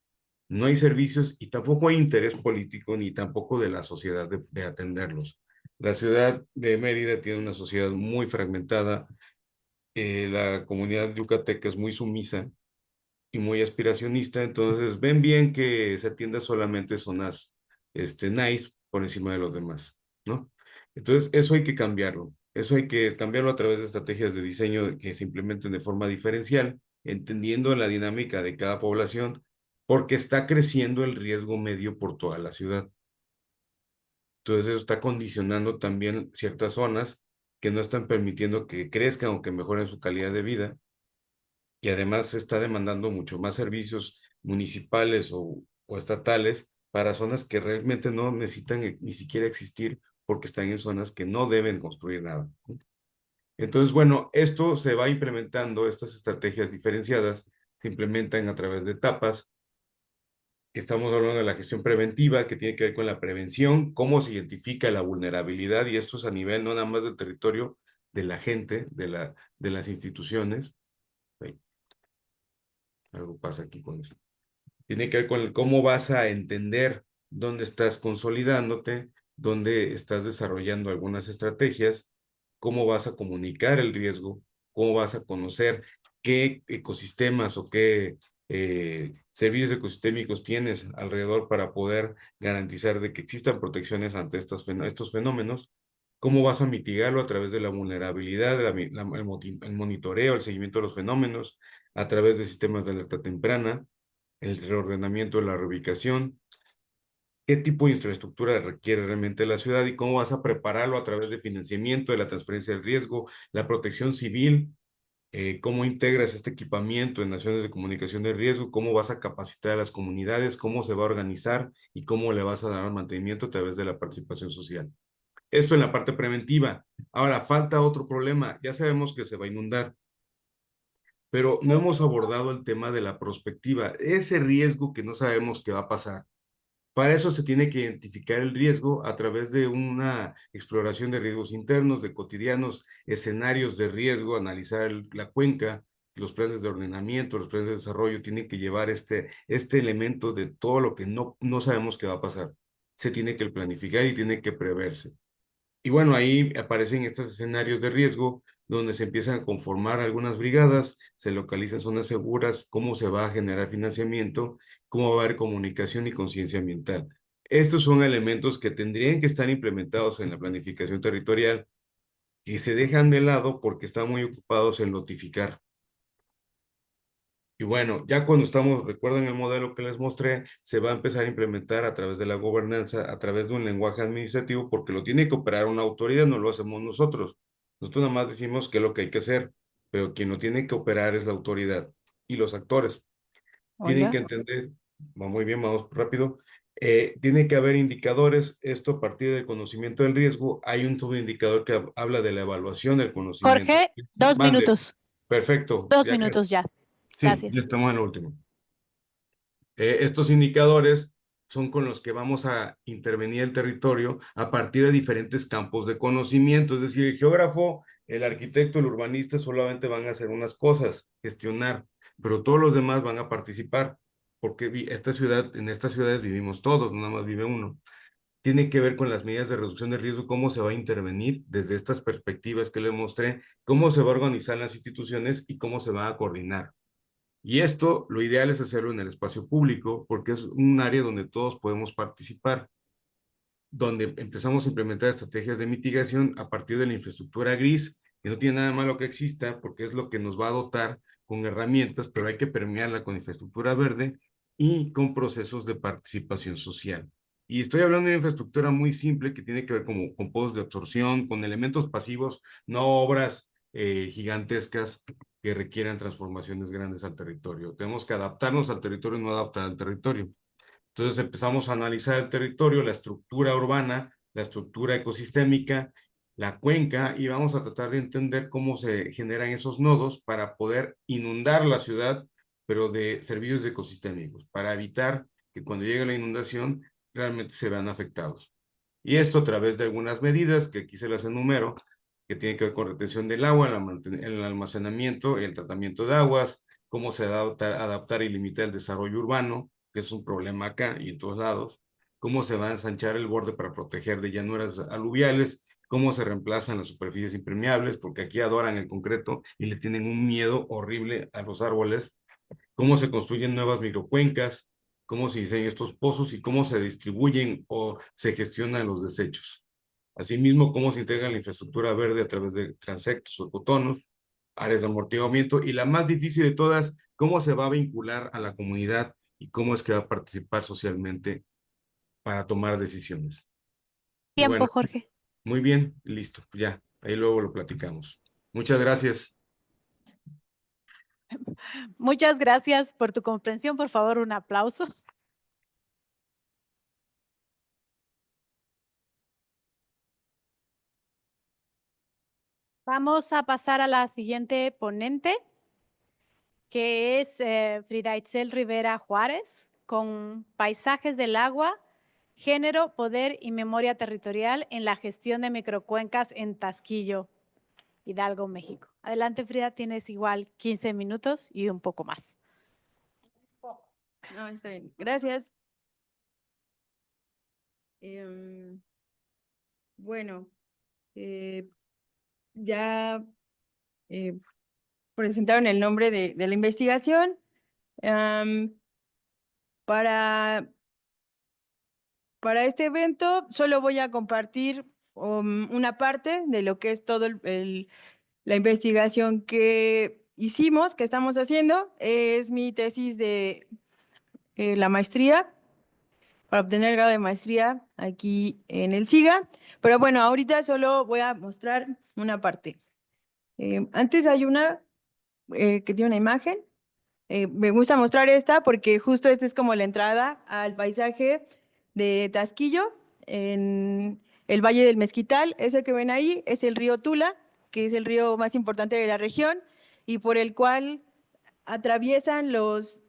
no hay servicios y tampoco hay interés político ni tampoco de la sociedad de atenderlos. La ciudad de Mérida tiene una sociedad muy fragmentada, la comunidad yucateca es muy sumisa y muy aspiracionista, entonces ven bien que se atienda solamente zonas nice por encima de los demás, ¿no? Entonces eso hay que cambiarlo, eso hay que cambiarlo a través de estrategias de diseño que se implementen de forma diferencial, entendiendo la dinámica de cada población, porque está creciendo el riesgo medio por toda la ciudad. Entonces eso está condicionando también ciertas zonas que no están permitiendo que crezcan o que mejoren su calidad de vida y además se está demandando mucho más servicios municipales o estatales para zonas que realmente no necesitan ni siquiera existir porque están en zonas que no deben construir nada. Entonces, bueno, esto se va implementando, estas estrategias diferenciadas se implementan a través de etapas. Estamos hablando de la gestión preventiva, que tiene que ver con la prevención, cómo se identifica la vulnerabilidad, y esto es a nivel no nada más del territorio, de la gente, de las instituciones. Ay, algo pasa aquí con esto. Tiene que ver con cómo vas a entender dónde estás consolidándote, dónde estás desarrollando algunas estrategias, cómo vas a comunicar el riesgo, cómo vas a conocer qué ecosistemas o qué servicios ecosistémicos tienes alrededor para poder garantizar de que existan protecciones ante estos fenómenos, cómo vas a mitigarlo a través de la vulnerabilidad, el monitoreo, el seguimiento de los fenómenos, a través de sistemas de alerta temprana, el reordenamiento de la reubicación, qué tipo de infraestructura requiere realmente la ciudad y cómo vas a prepararlo a través de financiamiento, de la transferencia del riesgo, la protección civil, cómo integras este equipamiento en acciones de comunicación de riesgo, cómo vas a capacitar a las comunidades, cómo se va a organizar y cómo le vas a dar mantenimiento a través de la participación social. Esto en la parte preventiva. Ahora, falta otro problema. Ya sabemos que se va a inundar, pero no hemos abordado el tema de la prospectiva, ese riesgo que no sabemos qué va a pasar. Para eso se tiene que identificar el riesgo a través de una exploración de riesgos internos, de cotidianos, escenarios de riesgo, analizar la cuenca, los planes de ordenamiento, los planes de desarrollo, tienen que llevar este elemento de todo lo que no sabemos qué va a pasar. Se tiene que planificar y tiene que preverse. Y bueno, ahí aparecen estos escenarios de riesgo donde se empiezan a conformar algunas brigadas, se localizan zonas seguras, cómo se va a generar financiamiento, cómo va a haber comunicación y conciencia ambiental. Estos son elementos que tendrían que estar implementados en la planificación territorial y se dejan de lado porque están muy ocupados en notificar. Y bueno, ya cuando recuerden el modelo que les mostré, se va a empezar a implementar a través de la gobernanza, a través de un lenguaje administrativo, porque lo tiene que operar una autoridad, no lo hacemos nosotros. Nosotros nada más decimos qué es lo que hay que hacer, pero quien lo tiene que operar es la autoridad y los actores. Tienen Hola. que entender, va muy bien, vamos rápido, tiene que haber indicadores, esto a partir del conocimiento del riesgo, hay un subindicador que habla de la evaluación del conocimiento. Jorge, 2 minutos. Perfecto, 2 minutos ya. sí, ya Gracias. estamos en lo último. Estos indicadores son con los que vamos a intervenir el territorio a partir de diferentes campos de conocimiento, es decir, el geógrafo, el arquitecto, el urbanista solamente van a hacer unas cosas, gestionar, pero todos los demás van a participar, porque en estas ciudades vivimos todos, no nada más vive uno. tiene que ver con las medidas de reducción de riesgo, cómo se va a intervenir desde estas perspectivas que le mostré, cómo se va a organizar las instituciones y cómo se va a coordinar. Y esto, lo ideal es hacerlo en el espacio público, porque es un área donde todos podemos participar, donde empezamos a implementar estrategias de mitigación a partir de la infraestructura gris, que no tiene nada malo que exista, porque es lo que nos va a dotar con herramientas, pero hay que permearla con infraestructura verde y con procesos de participación social. Y estoy hablando de una infraestructura muy simple que tiene que ver con pozos de absorción, con elementos pasivos, no obras gigantescas que requieran transformaciones grandes al territorio. Tenemos que adaptarnos al territorio, no adaptar al territorio. Entonces empezamos a analizar el territorio, la estructura urbana, la estructura ecosistémica, la cuenca, y vamos a tratar de entender cómo se generan esos nodos para poder inundar la ciudad, pero de servicios ecosistémicos, para evitar que cuando llegue la inundación realmente se vean afectados. Y esto a través de algunas medidas que aquí se las enumero, que tienen que ver con retención del agua, el almacenamiento, el tratamiento de aguas, cómo se adaptar y limitar el desarrollo urbano, que es un problema acá y en todos lados, cómo se va a ensanchar el borde para proteger de llanuras aluviales, cómo se reemplazan las superficies impermeables, porque aquí adoran el concreto y le tienen un miedo horrible a los árboles, cómo se construyen nuevas microcuencas, cómo se diseñan estos pozos y cómo se distribuyen o se gestionan los desechos. Asimismo, cómo se integra la infraestructura verde a través de transectos o ecotonos, áreas de amortiguamiento, y la más difícil de todas, cómo se va a vincular a la comunidad y cómo es que va a participar socialmente para tomar decisiones. Y Tiempo, bueno, Jorge. muy bien, listo, ya, ahí luego lo platicamos. Muchas gracias. Muchas gracias por tu comprensión. Por favor, un aplauso. Vamos a pasar a la siguiente ponente, que es Frida Itzel Rivera Juárez, con Paisajes del Agua, Género, Poder y Memoria Territorial en la Gestión de Microcuencas en Tasquillo, Hidalgo, México. Adelante, Frida, tienes igual 15 minutos y un poco más. No, está bien. Gracias. Bueno, ya presentaron el nombre de la investigación. Para este evento solo voy a compartir una parte de lo que es todo la investigación que hicimos, que estamos haciendo. Es mi tesis de la maestría, para obtener el grado de maestría aquí en el SIGA. Pero bueno, ahorita solo voy a mostrar una parte. Antes hay una que tiene una imagen. Me gusta mostrar esta porque justo esta es como la entrada al paisaje de Tasquillo, en el Valle del Mezquital. Ese que ven ahí es el río Tula, que es el río más importante de la región y por el cual atraviesan las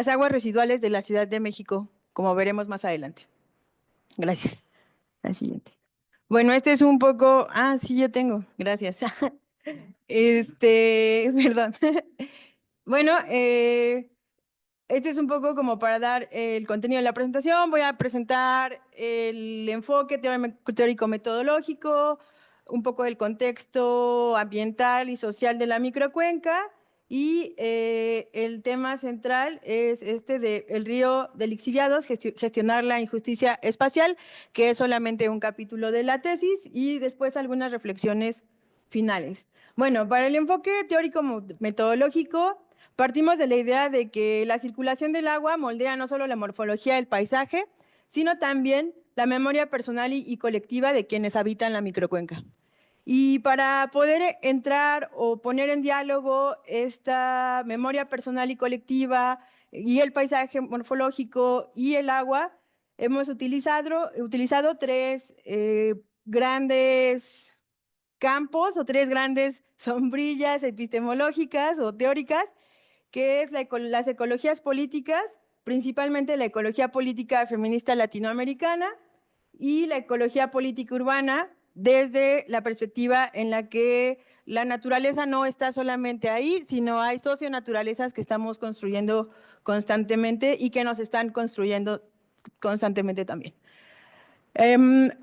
aguas residuales de la Ciudad de México, como veremos más adelante. Gracias. La siguiente. Bueno, este es un poco… Ah, sí, yo tengo. Gracias. Perdón. Bueno, este es un poco como para dar el contenido de la presentación. Voy a presentar el enfoque teórico-metodológico, un poco del contexto ambiental y social de la microcuenca, y el tema central es del río de lixiviados, gestionar la injusticia espacial, que es solamente un capítulo de la tesis, y después algunas reflexiones finales. Bueno, para el enfoque teórico-metodológico, partimos de la idea de que la circulación del agua moldea no solo la morfología del paisaje, sino también la memoria personal y colectiva de quienes habitan la microcuenca. Y para poder entrar o poner en diálogo esta memoria personal y colectiva y el paisaje morfológico y el agua, hemos utilizado tres grandes campos o tres grandes sombrillas epistemológicas o teóricas, que es las ecologías políticas, principalmente la ecología política feminista latinoamericana y la ecología política urbana, desde la perspectiva en la que la naturaleza no está solamente ahí, sino hay socionaturalezas que estamos construyendo constantemente y que nos están construyendo constantemente también.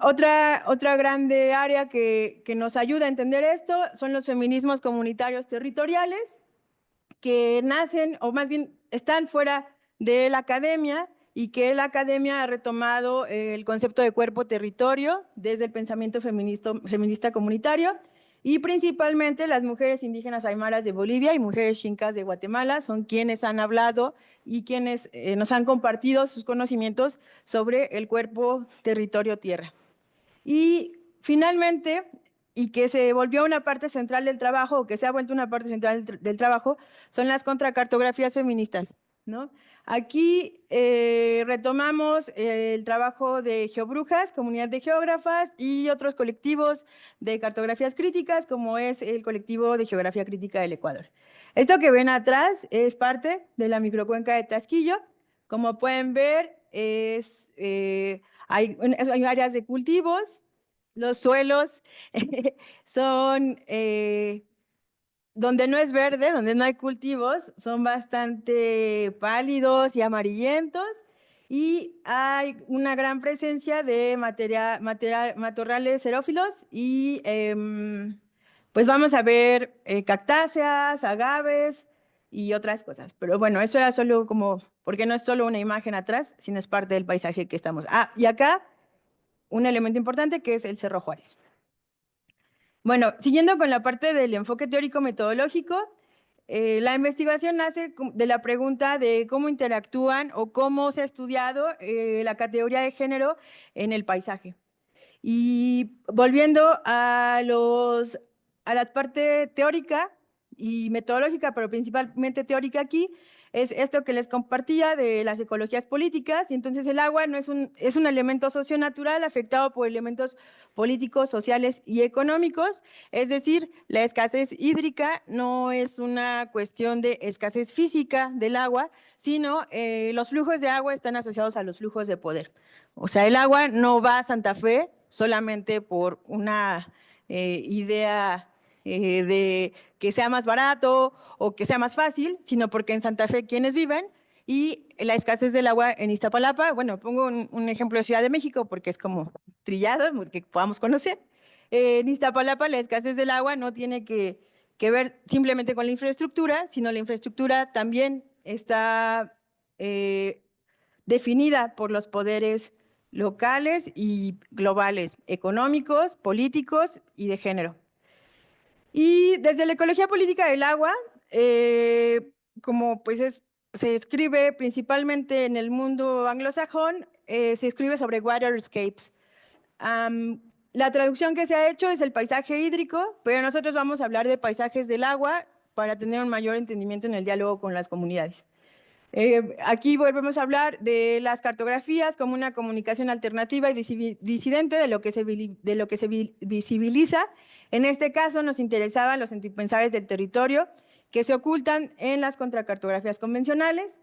Otra grande área que nos ayuda a entender esto son los feminismos comunitarios territoriales, que nacen, o más bien están fuera de la academia, y que la academia ha retomado el concepto de cuerpo-territorio desde el pensamiento feminista comunitario, y principalmente las mujeres indígenas aymaras de Bolivia y mujeres xincas de Guatemala son quienes han hablado y quienes nos han compartido sus conocimientos sobre el cuerpo-territorio-tierra. Y finalmente, y que se volvió una parte central del trabajo, o que se ha vuelto una parte central del trabajo, son las contracartografías feministas, ¿no? Aquí retomamos el trabajo de Geobrujas, Comunidad de Geógrafas, y otros colectivos de cartografías críticas, como es el colectivo de Geografía Crítica del Ecuador. Esto que ven atrás es parte de la microcuenca de Taskillo. Como pueden ver, hay áreas de cultivos, los suelos son, donde no es verde, donde no hay cultivos, son bastante pálidos y amarillentos, y hay una gran presencia de matorrales xerófilos, y pues vamos a ver cactáceas, agaves y otras cosas. Pero bueno, eso era solo como, porque no es solo una imagen atrás, sino es parte del paisaje que estamos. Y acá un elemento importante que es el Cerro Juárez. Bueno, siguiendo con la parte del enfoque teórico-metodológico, la investigación nace de la pregunta de cómo interactúan o cómo se ha estudiado la categoría de género en el paisaje. Y volviendo a la parte teórica y metodológica, pero principalmente teórica aquí, es esto que les compartía de las ecologías políticas. Y entonces el agua no es un elemento socionatural afectado por elementos políticos, sociales y económicos. Es decir, la escasez hídrica no es una cuestión de escasez física del agua, sino los flujos de agua están asociados a los flujos de poder. O sea, el agua no va a Santa Fe solamente por una idea de que sea más barato o que sea más fácil, sino porque en Santa Fe quienes viven, y la escasez del agua en Iztapalapa, bueno, pongo un ejemplo de Ciudad de México porque es como trillado, que podamos conocer. En Iztapalapa la escasez del agua no tiene que ver simplemente con la infraestructura, sino la infraestructura también está definida por los poderes locales y globales, económicos, políticos y de género. Y desde la ecología política del agua, como pues se escribe principalmente en el mundo anglosajón, se escribe sobre waterscapes. La traducción que se ha hecho es el paisaje hídrico, pero nosotros vamos a hablar de paisajes del agua para tener un mayor entendimiento en el diálogo con las comunidades. Aquí volvemos a hablar de las cartografías como una comunicación alternativa y disidente de lo que se visibiliza. En este caso nos interesaban los antipensares del territorio que se ocultan en las contracartografías convencionales.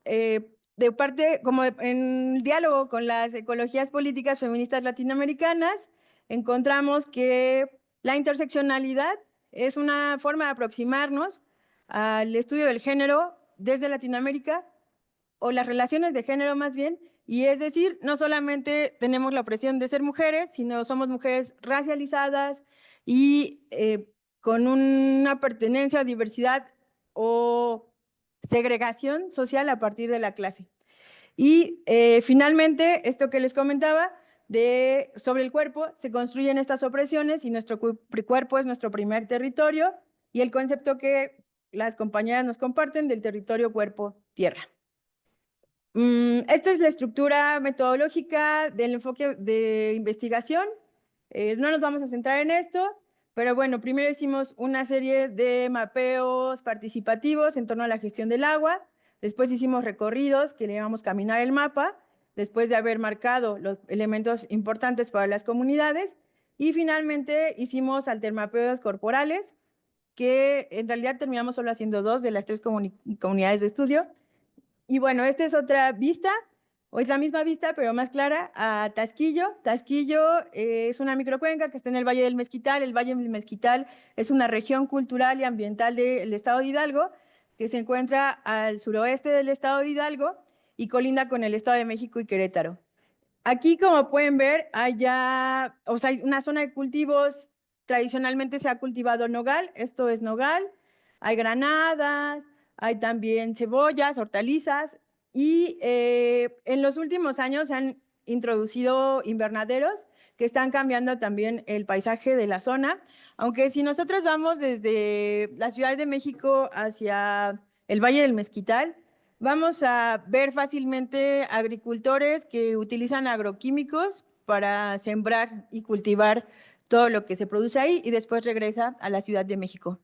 De parte, como en diálogo con las ecologías políticas feministas latinoamericanas, encontramos que la interseccionalidad es una forma de aproximarnos al estudio del género desde Latinoamérica, o las relaciones de género más bien, y es decir, no solamente tenemos la opresión de ser mujeres, sino somos mujeres racializadas y con una pertenencia o diversidad o segregación social a partir de la clase. Y finalmente, esto que les comentaba sobre el cuerpo, se construyen estas opresiones y nuestro cuerpo es nuestro primer territorio, y el concepto que las compañeras nos comparten del territorio cuerpo-tierra. Esta es la estructura metodológica del enfoque de investigación. No nos vamos a centrar en esto, pero bueno, primero hicimos una serie de mapeos participativos en torno a la gestión del agua. Después hicimos recorridos que le llamamos caminar el mapa, después de haber marcado los elementos importantes para las comunidades. Y finalmente hicimos altermapeos corporales, que en realidad terminamos solo haciendo 2 de las 3 comunidades de estudio. Y bueno, esta es otra vista, o es la misma vista, pero más clara, a Taskillo. Taskillo es una microcuenca que está en el Valle del Mezquital. El Valle del Mezquital es una región cultural y ambiental del estado de Hidalgo, que se encuentra al suroeste del estado de Hidalgo y colinda con el estado de México y Querétaro. Aquí, como pueden ver, hay ya, o sea, hay una zona de cultivos. Tradicionalmente se ha cultivado nogal, esto es nogal. Hay granadas, hay también cebollas, hortalizas, y en los últimos años se han introducido invernaderos que están cambiando también el paisaje de la zona. Aunque si nosotros vamos desde la Ciudad de México hacia el Valle del Mezquital, vamos a ver fácilmente agricultores que utilizan agroquímicos para sembrar y cultivar todo lo que se produce ahí y después regresa a la Ciudad de México.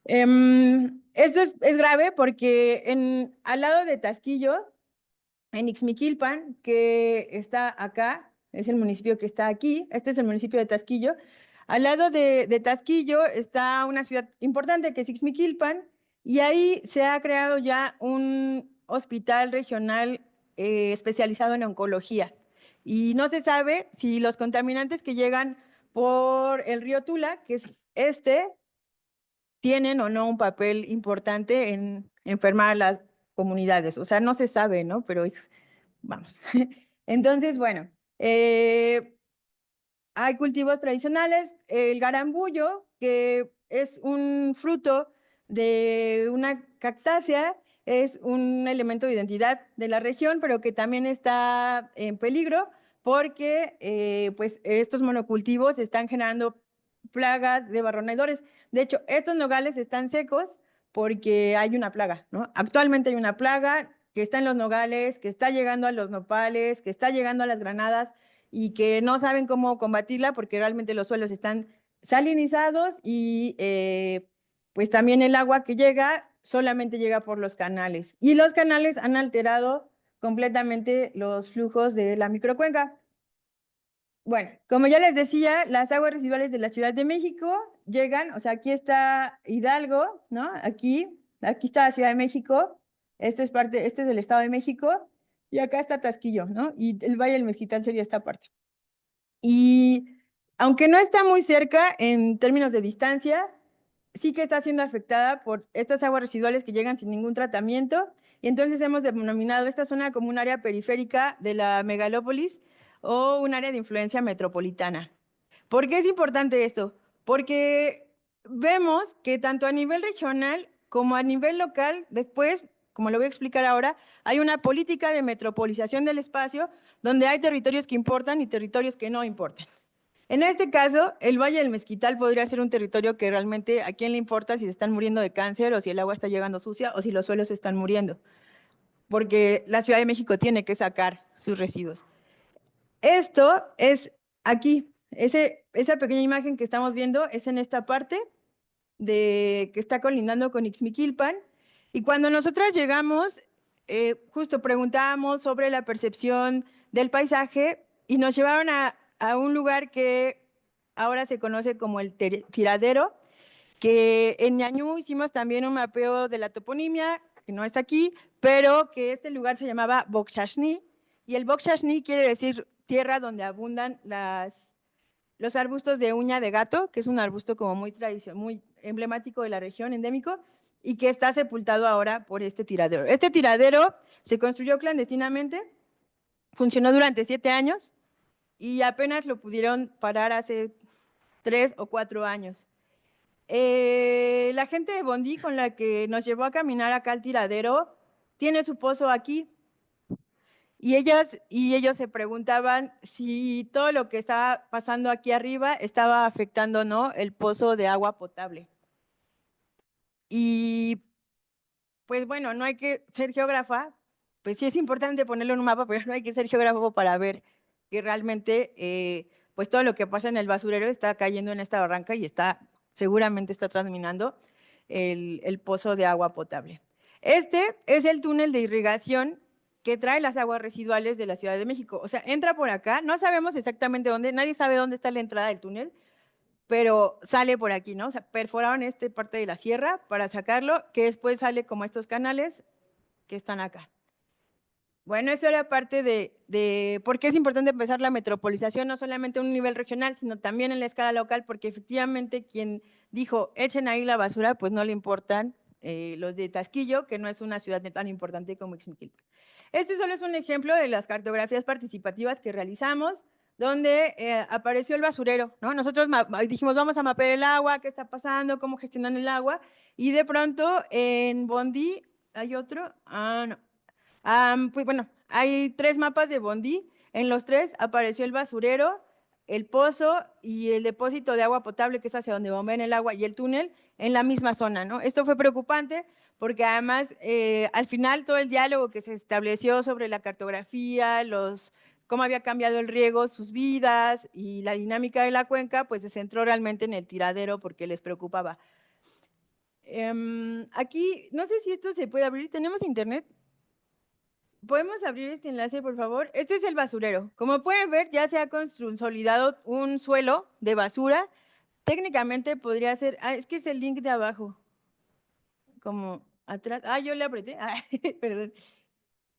Esto es grave porque al lado de Tasquillo, en Ixmiquilpan, que está acá, es el municipio que está aquí, este es el municipio de Tasquillo. Al lado de Tasquillo está una ciudad importante que es Ixmiquilpan, y ahí se ha creado ya un hospital regional especializado en oncología. Y no se sabe si los contaminantes que llegan por el río Tula, que es tienen o no un papel importante en enfermar a las comunidades. O sea, no se sabe, ¿no? Pero vamos. Entonces, bueno, hay cultivos tradicionales, el garambullo, que es un fruto de una cactácea, es un elemento de identidad de la región, pero que también está en peligro porque pues estos monocultivos están generando plagas de barronadores. De hecho, estos nogales están secos porque hay una plaga, ¿no? Actualmente hay una plaga que está en los nogales, que está llegando a los nopales, que está llegando a las granadas, y que no saben cómo combatirla porque realmente los suelos están salinizados y pues también el agua que llega solamente llega por los canales. Y los canales han alterado completamente los flujos de la microcuenca. Bueno, como ya les decía, las aguas residuales de la Ciudad de México llegan, o sea, aquí está Hidalgo, ¿no? Aquí está la Ciudad de México, este es el Estado de México, y acá está Tasquillo, ¿no? Y el Valle del Mezquital sería esta parte. Y aunque no está muy cerca en términos de distancia, sí que está siendo afectada por estas aguas residuales que llegan sin ningún tratamiento. Y entonces hemos denominado esta zona como un área periférica de la megalópolis o un área de influencia metropolitana. ¿Por qué es importante esto? Porque vemos que tanto a nivel regional como a nivel local, después, como lo voy a explicar ahora, hay una política de metropolización del espacio donde hay territorios que importan y territorios que no importan. En este caso, el Valle del Mezquital podría ser un territorio que realmente a quién le importa si se están muriendo de cáncer o si el agua está llegando sucia o si los suelos se están muriendo, porque la Ciudad de México tiene que sacar sus residuos. Esto es aquí, esa pequeña imagen que estamos viendo es en esta parte que está colindando con Ixmiquilpan, y cuando nosotras llegamos, justo preguntábamos sobre la percepción del paisaje y nos llevaron a un lugar que ahora se conoce como el Tiradero, que en Ñañú hicimos también un mapeo de la toponimia, que no está aquí, pero que este lugar se llamaba Bokchashni, y el Bokchashni quiere decir tierra donde abundan los arbustos de uña de gato, que es un arbusto como muy tradicional, muy emblemático de la región, endémico, y que está sepultado ahora por este tiradero. Este tiradero se construyó clandestinamente, funcionó durante 7 años y apenas lo pudieron parar hace 3 o 4 años. La gente de Bondí con la que nos llevó a caminar acá al tiradero tiene su pozo aquí. Y ellos se preguntaban si todo lo que estaba pasando aquí arriba estaba afectando o no el pozo de agua potable. Y pues bueno, no hay que ser geógrafa, pues sí es importante ponerlo en un mapa, pero no hay que ser geógrafo para ver que realmente pues todo lo que pasa en el basurero está cayendo en esta barranca y seguramente está transminando el pozo de agua potable. Este es el túnel de irrigación que trae las aguas residuales de la Ciudad de México. O sea, entra por acá, no sabemos exactamente dónde, nadie sabe dónde está la entrada del túnel, pero sale por aquí, ¿no? O sea, perforaron esta parte de la sierra para sacarlo, que después sale como estos canales que están acá. Bueno, eso era parte de por qué es importante empezar la metropolización, no solamente a un nivel regional, sino también en la escala local, porque efectivamente quien dijo, echen ahí la basura, pues no le importan los de Tasquillo, que no es una ciudad tan importante como Ixmiquilpan. Este solo es un ejemplo de las cartografías participativas que realizamos, donde apareció el basurero, ¿no? Nosotros dijimos, vamos a mapear el agua, qué está pasando, cómo gestionan el agua, y de pronto en Bondí, ¿hay otro? No. Pues bueno, hay 3 mapas de Bondí, en los 3 apareció el basurero, el pozo y el depósito de agua potable, que es hacia donde bombean el agua, y el túnel en la misma zona, ¿no? Esto fue preocupante porque además al final todo el diálogo que se estableció sobre la cartografía, cómo había cambiado el riego, sus vidas y la dinámica de la cuenca, pues se centró realmente en el tiradero porque les preocupaba. Aquí, no sé si esto se puede abrir, ¿tenemos internet? ¿Podemos abrir este enlace, por favor? Este es el basurero. Como pueden ver, ya se ha consolidado un suelo de basura. Técnicamente podría ser, es que es el link de abajo. Como atrás, yo le apreté, perdón.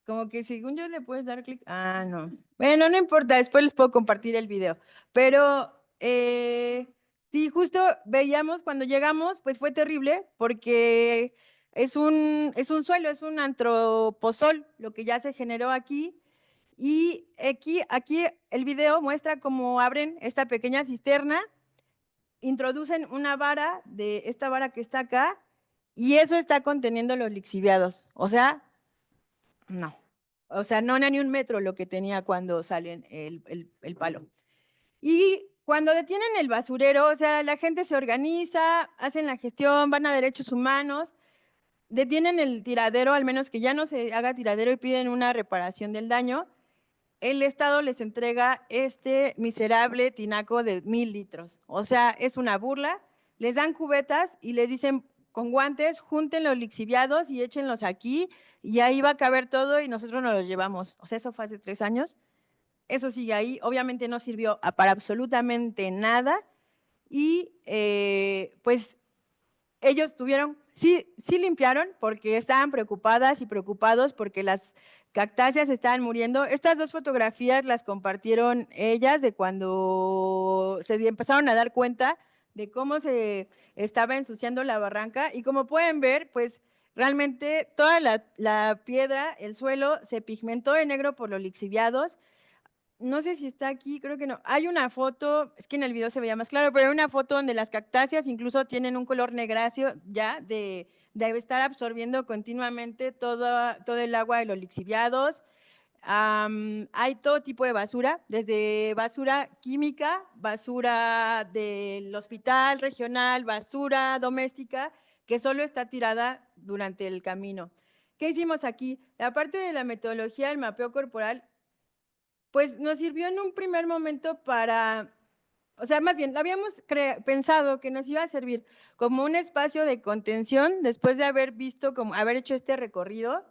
Como que según yo le puedes dar clic, no. Bueno, no importa, después les puedo compartir el video. Pero sí, justo veíamos cuando llegamos, pues fue terrible porque es un suelo, es un antroposol, lo que ya se generó aquí. Y aquí el video muestra cómo abren esta pequeña cisterna, introducen una vara, de esta vara que está acá, y eso está conteniendo los lixiviados. O sea, no. O sea, no era ni un metro lo que tenía cuando salen el palo. Y cuando detienen el basurero, o sea, la gente se organiza, hacen la gestión, van a derechos humanos, detienen el tiradero, al menos que ya no se haga tiradero y piden una reparación del daño. El Estado les entrega este miserable tinaco de 1000 litros. O sea, es una burla. Les dan cubetas y les dicen con guantes, junten los lixiviados y échenlos aquí y ahí va a caber todo y nosotros nos los llevamos. O sea, eso fue hace 3 años. Eso sigue ahí. Obviamente no sirvió para absolutamente nada y pues ellos tuvieron, sí limpiaron porque estaban preocupadas y preocupados porque las cactáceas estaban muriendo. Estas 2 fotografías las compartieron ellas de cuando se empezaron a dar cuenta de cómo se estaba ensuciando la barranca y como pueden ver, pues realmente toda la piedra, el suelo se pigmentó de negro por los lixiviados. No sé si está aquí, creo que no. Hay una foto, es que en el video se veía más claro, pero hay una foto donde las cactáceas incluso tienen un color negráceo ya de estar absorbiendo continuamente todo el agua de los lixiviados. Hay todo tipo de basura, desde basura química, basura del hospital regional, basura doméstica, que solo está tirada durante el camino. ¿Qué hicimos aquí? La parte de la metodología del mapeo corporal, pues nos sirvió en un primer momento para, o sea, más bien, habíamos pensado que nos iba a servir como un espacio de contención después de haber visto, como haber hecho este recorrido,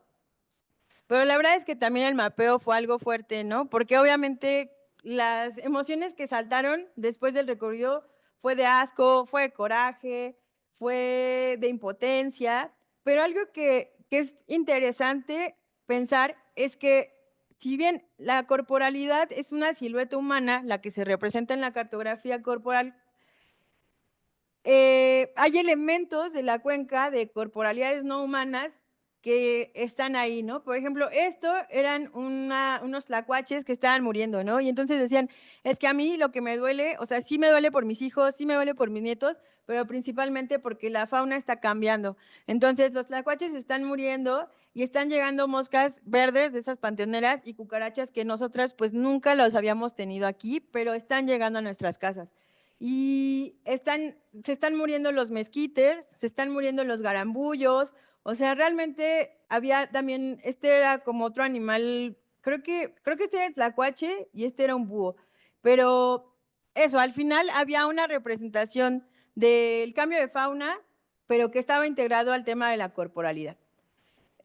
pero la verdad es que también el mapeo fue algo fuerte, ¿no? Porque obviamente las emociones que saltaron después del recorrido fue de asco, fue de coraje, fue de impotencia, pero algo que es interesante pensar es que si bien la corporalidad es una silueta humana, la que se representa en la cartografía corporal, hay elementos de la cuenca de corporalidades no humanas que están ahí, ¿no? Por ejemplo, esto eran unos tlacuaches que estaban muriendo, ¿no? Y entonces decían, es que a mí lo que me duele, o sea, sí me duele por mis hijos, sí me duele por mis nietos, pero principalmente porque la fauna está cambiando. Entonces, los tlacuaches están muriendo y están llegando moscas verdes de esas panteoneras y cucarachas que nosotras pues nunca los habíamos tenido aquí, pero están llegando a nuestras casas. Y se están muriendo los mezquites, se están muriendo los garambullos, o sea, realmente había también, este era como otro animal, creo que este era el tlacuache y este era un búho, pero eso, al final había una representación del cambio de fauna, pero que estaba integrado al tema de la corporalidad.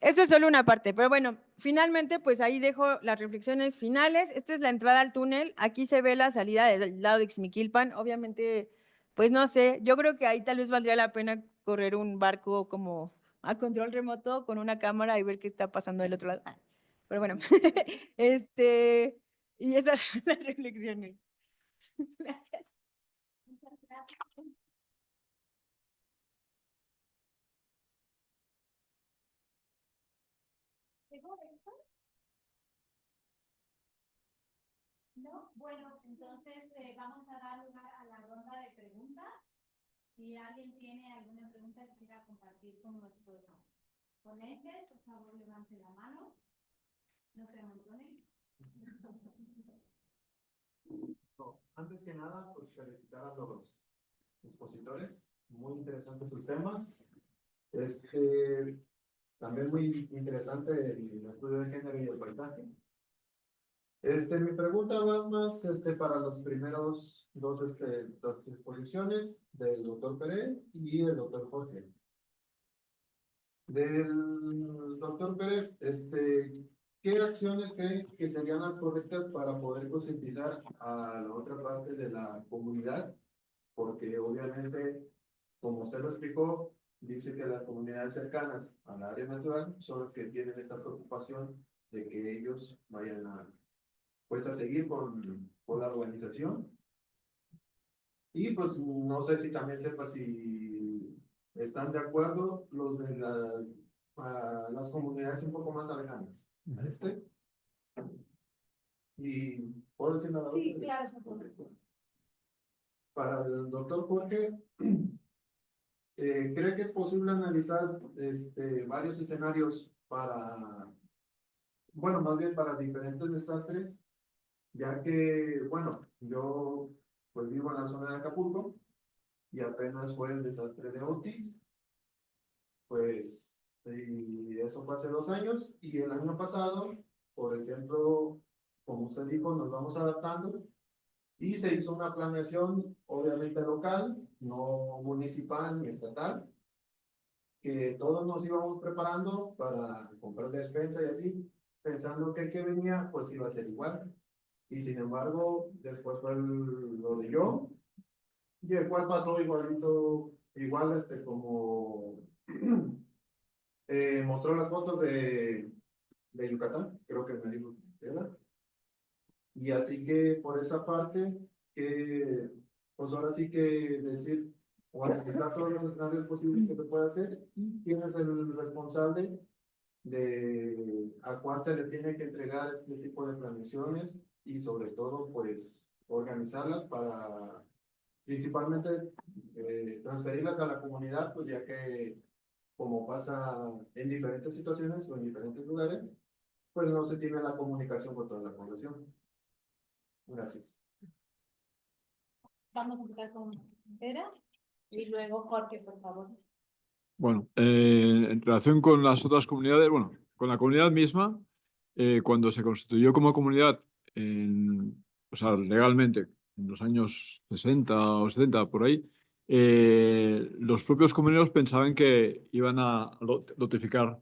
Esto es solo una parte, pero bueno, finalmente pues ahí dejo las reflexiones finales. Esta es la entrada al túnel, aquí se ve la salida del lado de Ixmiquilpan, obviamente, pues no sé, yo creo que ahí tal vez valdría la pena correr un barco como a control remoto con una cámara y ver qué está pasando del otro lado. Pero bueno, y esas son las reflexiones. Gracias. esto? No, bueno, entonces vamos a dar lugar a la ronda de preguntas. Si alguien tiene alguna pregunta que quiera compartir con nuestros ponentes, por favor levante la mano. No se amontonen. No, antes que nada, pues felicitar a los expositores, muy interesantes sus temas. También muy interesante el estudio de género y el paisaje. Mi pregunta va más para los primeros dos exposiciones del doctor Pérez y el doctor Jorge. Del doctor Pérez, ¿qué acciones creen que serían las correctas para poder concientizar a la otra parte de la comunidad? Porque obviamente, como usted lo explicó, dice que las comunidades cercanas al área natural son las que tienen esta preocupación de que ellos vayan a seguir con la organización. Y pues no sé si también sepa si están de acuerdo los de las comunidades un poco más alejadas. Y ¿puedo decir nada? Sí, claro. Para el doctor Jorge, ¿cree que es posible analizar varios escenarios para, bueno, más bien para diferentes desastres? Ya que, bueno, yo pues vivo en la zona de Acapulco y apenas fue el desastre de Otis, pues, y eso fue hace 2 años, y el año pasado, por ejemplo, como usted dijo, nos vamos adaptando, y se hizo una planeación, obviamente local, no municipal ni estatal, que todos nos íbamos preparando para comprar despensa y así, pensando que el que venía, pues iba a ser igual. Y sin embargo, después fue lo de yo, y el cual pasó igualito, igual como mostró las fotos de Yucatán, creo que me dijo que era. Y así que por esa parte, que pues ahora sí que decir, o analizar todos los escenarios posibles que se puede hacer, y quién es el responsable de a cuál se le tiene que entregar este tipo de planeaciones, y sobre todo pues organizarlas para principalmente transferirlas a la comunidad, pues ya que como pasa en diferentes situaciones o en diferentes lugares, pues no se tiene la comunicación con toda la población. Gracias. Vamos a empezar con Vera y luego Jorge, por favor. Bueno, en relación con las otras comunidades, bueno, con la comunidad misma, cuando se constituyó como comunidad, o sea, legalmente, en los años 60 o 70, por ahí, los propios comuneros pensaban que iban a lotificar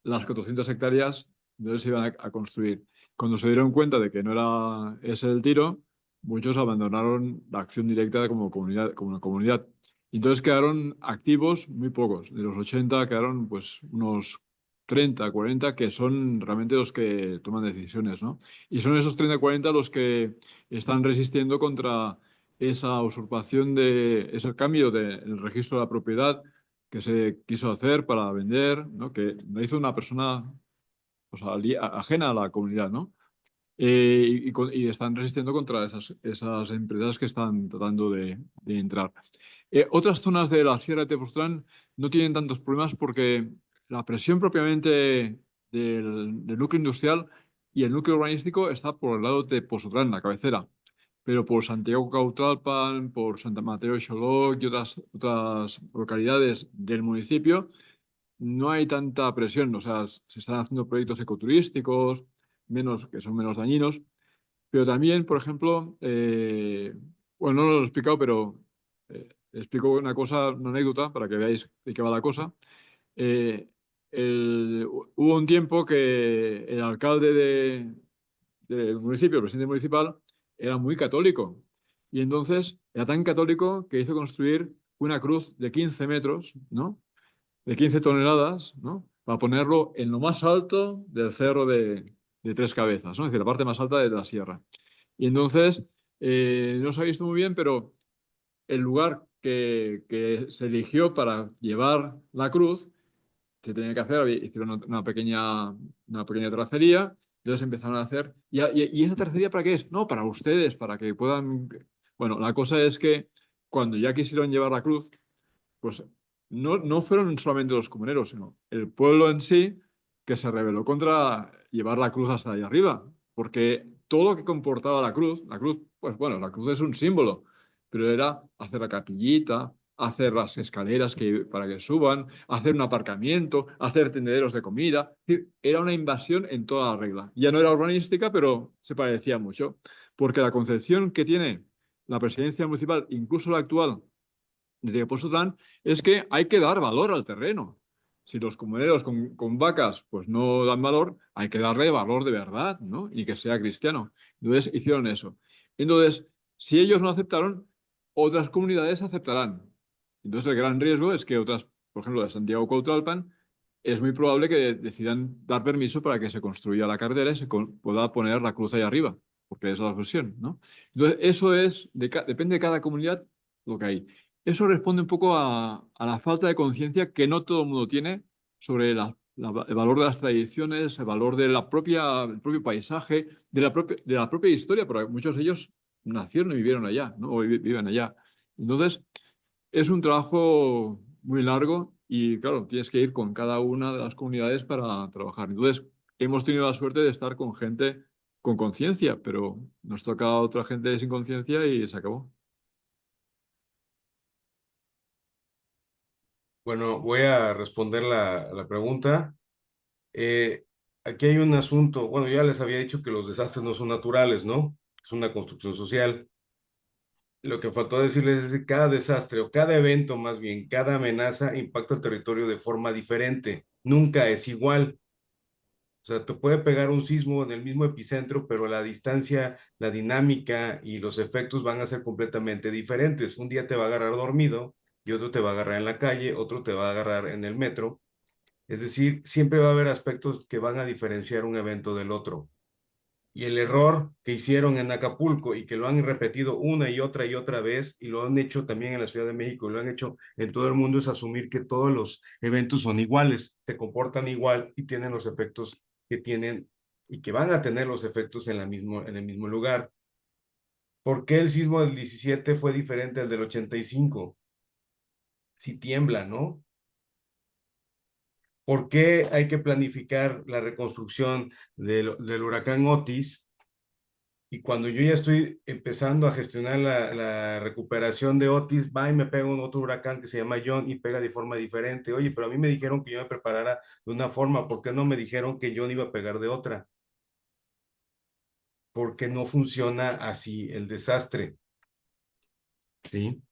las 400 hectáreas, entonces se iban a construir. Cuando se dieron cuenta de que no era ese el tiro, muchos abandonaron la acción directa como comunidad. Entonces quedaron activos muy pocos. De los 80 quedaron pues unos 30, 40 que son realmente los que toman decisiones, ¿no? Y son esos 30, 40 los que están resistiendo contra esa usurpación ese cambio del registro de la propiedad que se quiso hacer para vender, ¿no? Que lo hizo una persona pues, ajena a la comunidad, ¿no? Y están resistiendo contra esas empresas que están tratando de entrar. Otras zonas de la Sierra de Tepoztlán no tienen tantos problemas porque la presión propiamente del núcleo industrial y el núcleo urbanístico está por el lado de Tepoztlán, la cabecera. Pero por Santiago Cautralpan, por Santa Mateo de Xoló y otras localidades del municipio, no hay tanta presión. O sea, se están haciendo proyectos ecoturísticos, que son menos dañinos. Pero también, por ejemplo, bueno, no lo he explicado, pero explico una anécdota para que veáis de qué va la cosa. Hubo un tiempo que el alcalde del municipio, el presidente municipal, era muy católico. Y entonces era tan católico que hizo construir una cruz de 15 metros, ¿no? De 15 toneladas, ¿no? Para ponerlo en lo más alto del cerro de Tres Cabezas, ¿no? Es decir, la parte más alta de la sierra. Y entonces, no se ha visto muy bien, pero el lugar que se eligió para llevar la cruz se tenía que hacer, hicieron una pequeña terracería, entonces empezaron a hacer, ¿y esa terracería para qué es? No, para ustedes, para que puedan... Bueno, la cosa es que cuando ya quisieron llevar la cruz, pues no fueron solamente los comuneros, sino el pueblo en sí que se rebeló contra llevar la cruz hasta ahí arriba, porque todo lo que comportaba la cruz, pues bueno, la cruz es un símbolo, pero era hacer la capillita, hacer las escaleras para que suban, hacer un aparcamiento, hacer tendederos de comida. Es decir, era una invasión en toda la regla. Ya no era urbanística, pero se parecía mucho, porque la concepción que tiene la presidencia municipal, incluso la actual, desde Pozotlán, es que hay que dar valor al terreno. Si los comuneros con vacas pues no dan valor, hay que darle valor de verdad, ¿no? Y que sea cristiano. Entonces hicieron eso. Entonces, si ellos no aceptaron, otras comunidades aceptarán. Entonces el gran riesgo es que otras, por ejemplo, de Santiago Cuauhtémoc, es muy probable que decidan dar permiso para que se construya la carretera y se pueda poner la cruz ahí arriba, porque es la versión, ¿no? Entonces, eso es, depende de cada comunidad lo que hay. Eso responde un poco a la falta de conciencia que no todo el mundo tiene sobre el valor de las tradiciones, el valor de el propio paisaje, de la propia historia, porque muchos de ellos nacieron y vivieron allá, ¿no? O viven allá. Entonces, es un trabajo muy largo y, claro, tienes que ir con cada una de las comunidades para trabajar. Entonces, hemos tenido la suerte de estar con gente con conciencia, pero nos toca a otra gente sin conciencia y se acabó. Bueno, voy a responder la pregunta. Aquí hay un asunto, bueno, ya les había dicho que los desastres no son naturales, ¿no? Es una construcción social. Lo que faltó decirles es que cada desastre o cada evento, más bien, cada amenaza impacta el territorio de forma diferente. Nunca es igual. O sea, te puede pegar un sismo en el mismo epicentro, pero la distancia, la dinámica y los efectos van a ser completamente diferentes. Un día te va a agarrar dormido y otro te va a agarrar en la calle, otro te va a agarrar en el metro. Es decir, siempre va a haber aspectos que van a diferenciar un evento del otro. Y el error que hicieron en Acapulco y que lo han repetido una y otra vez y lo han hecho también en la Ciudad de México y lo han hecho en todo el mundo es asumir que todos los eventos son iguales, se comportan igual y tienen los efectos que tienen y que van a tener los efectos en el mismo lugar. ¿Por qué el sismo del 17 fue diferente al del 85? Si tiembla, ¿no? ¿Por qué hay que planificar la reconstrucción del huracán Otis? Y cuando yo ya estoy empezando a gestionar la recuperación de Otis, va y me pega un otro huracán que se llama John y pega de forma diferente. Oye, pero a mí me dijeron que yo me preparara de una forma, ¿por qué no me dijeron que John iba a pegar de otra? Porque no funciona así el desastre. ¿Sí?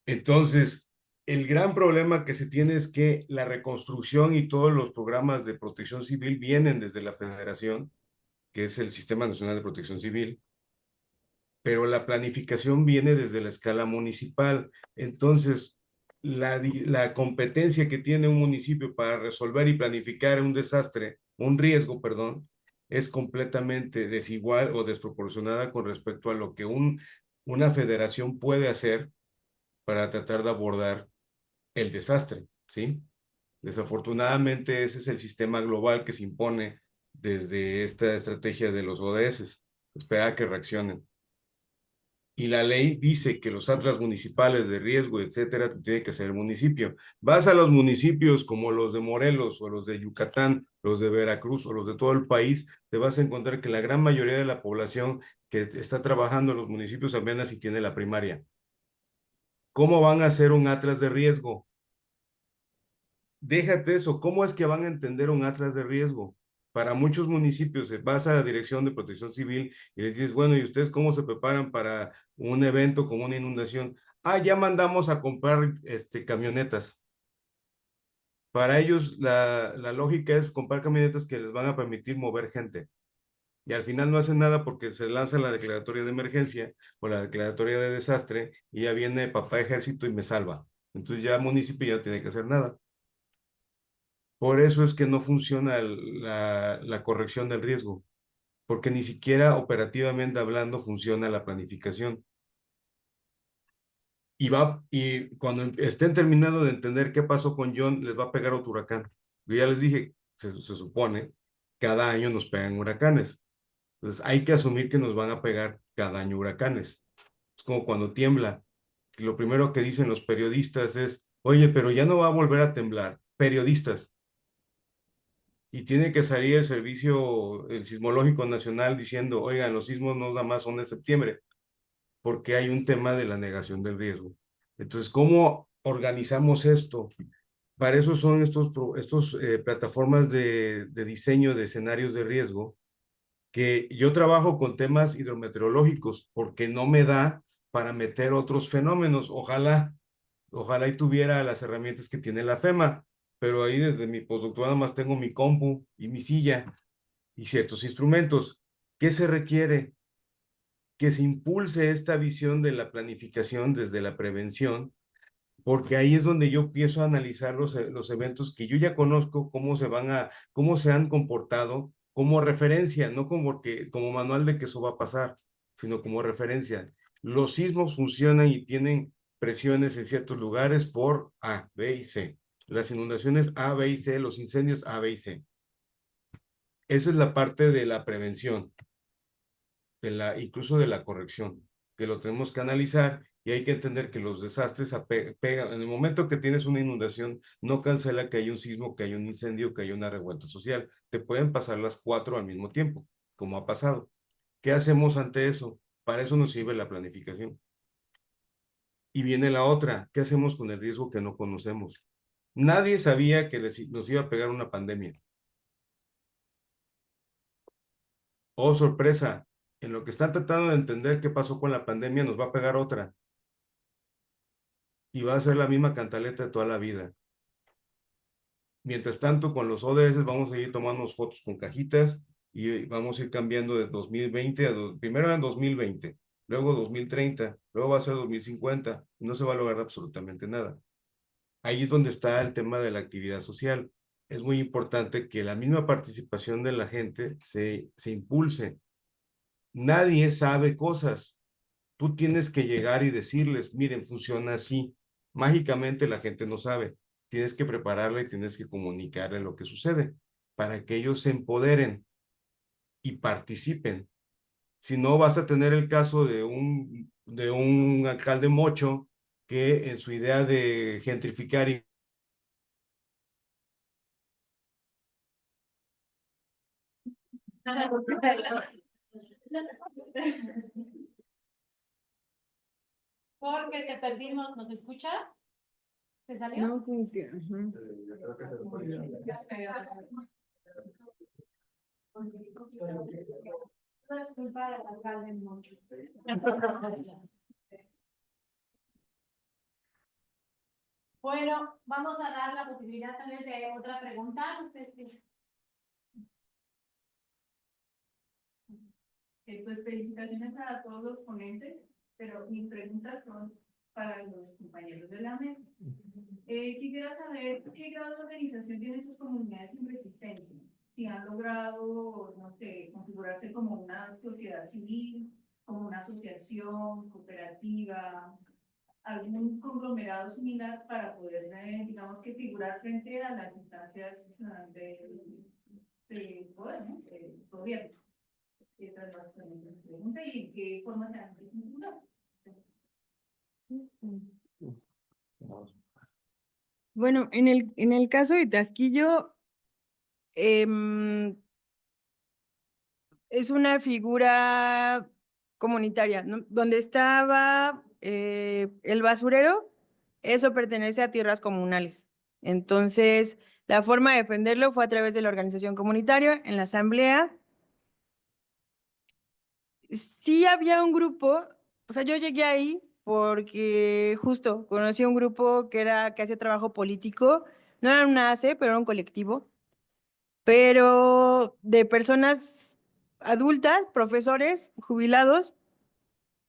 Entonces, el gran problema que se tiene es que la reconstrucción y todos los programas de protección civil vienen desde la Federación, que es el Sistema Nacional de Protección Civil, pero la planificación viene desde la escala municipal. Entonces, la competencia que tiene un municipio para resolver y planificar un desastre, un riesgo, perdón, es completamente desigual o desproporcionada con respecto a lo que una federación puede hacer para tratar de abordar el desastre, ¿sí? Desafortunadamente, ese es el sistema global que se impone desde esta estrategia de los ODS, esperar a que reaccionen. Y la ley dice que los atlas municipales de riesgo, etcétera, tiene que ser el municipio. Vas a los municipios como los de Morelos o los de Yucatán, los de Veracruz o los de todo el país, te vas a encontrar que la gran mayoría de la población que está trabajando en los municipios apenas si tiene la primaria. ¿Cómo van a hacer un atlas de riesgo? Déjate eso, ¿cómo es que van a entender un atlas de riesgo? Para muchos municipios, vas a la Dirección de Protección Civil y les dices, bueno, ¿y ustedes cómo se preparan para un evento como una inundación? Ah, ya mandamos a comprar camionetas. Para ellos, la lógica es comprar camionetas que les van a permitir mover gente. Y al final no hacen nada porque se lanza la declaratoria de emergencia o la declaratoria de desastre y ya viene papá ejército y me salva. Entonces ya el municipio ya no tiene que hacer nada. Por eso es que no funciona la corrección del riesgo, porque ni siquiera operativamente hablando funciona la planificación. Y cuando estén terminando de entender qué pasó con John, les va a pegar otro huracán. Yo ya les dije, se supone, cada año nos pegan huracanes. Entonces hay que asumir que nos van a pegar cada año huracanes. Es como cuando tiembla. Lo primero que dicen los periodistas es, oye, pero ya no va a volver a temblar. Periodistas. Y tiene que salir el Servicio, el Sismológico Nacional diciendo, oigan, los sismos no nada más son de septiembre, porque hay un tema de la negación del riesgo. Entonces, ¿cómo organizamos esto? Para eso son estos plataformas de diseño de escenarios de riesgo, que yo trabajo con temas hidrometeorológicos porque no me da para meter otros fenómenos. Ojalá y tuviera las herramientas que tiene la FEMA, pero ahí desde mi postdoctorado nada más tengo mi compu y mi silla y ciertos instrumentos. ¿Qué se requiere? Que se impulse esta visión de la planificación desde la prevención, porque ahí es donde yo empiezo a analizar los eventos que yo ya conozco, cómo se han comportado como referencia, no como manual de que eso va a pasar, sino como referencia. Los sismos funcionan y tienen presiones en ciertos lugares por A, B y C. Las inundaciones A, B y C, los incendios A, B y C. Esa es la parte de la prevención, incluso de la corrección, que lo tenemos que analizar y hay que entender que los desastres pegan. En el momento que tienes una inundación, no cancela que hay un sismo, que hay un incendio, que hay una revuelta social. Te pueden pasar las 4 al mismo tiempo, como ha pasado. ¿Qué hacemos ante eso? Para eso nos sirve la planificación. Y viene la otra, ¿qué hacemos con el riesgo que no conocemos? Nadie sabía que nos iba a pegar una pandemia. Oh, sorpresa, en lo que están tratando de entender qué pasó con la pandemia, nos va a pegar otra. Y va a ser la misma cantaleta de toda la vida. Mientras tanto, con los ODS vamos a ir tomando fotos con cajitas y vamos a ir cambiando de 2020 primero en 2020, luego 2030, luego va a ser 2050 y no se va a lograr absolutamente nada. Ahí es donde está el tema de la actividad social. Es muy importante que la misma participación de la gente se impulse. Nadie sabe cosas. Tú tienes que llegar y decirles, miren, funciona así. Mágicamente la gente no sabe. Tienes que prepararle y tienes que comunicarle lo que sucede para que ellos se empoderen y participen. Si no, vas a tener el caso de un alcalde mocho que en su idea de gentrificar y Jorge, te perdimos, ¿nos escuchas? ¿Se salió? No, como que, ajá. Yo creo que se lo ponía. No es culpa del alcalde mucho. Bueno, vamos a dar la posibilidad tal vez de otra pregunta. No sé si- Pues felicitaciones a todos los ponentes, pero mis preguntas son para los compañeros de la mesa. Quisiera saber qué grado de organización tienen sus comunidades en resistencia. Si han logrado, no sé, configurarse como una sociedad civil, como una asociación, cooperativa, algún conglomerado similar para poder, digamos que figurar frente a las instancias de poder, ¿no? Del gobierno. Esa es la pregunta y en qué forma se han configurado. Bueno, en el caso de Tasquillo, es una figura comunitaria, ¿no? Donde estaba el basurero, eso pertenece a tierras comunales. Entonces, la forma de defenderlo fue a través de la organización comunitaria, en la asamblea. Sí había un grupo, o sea, yo llegué ahí porque justo conocí un grupo que hacía trabajo político, no era una ACE, pero era un colectivo, pero de personas adultas, profesores, jubilados,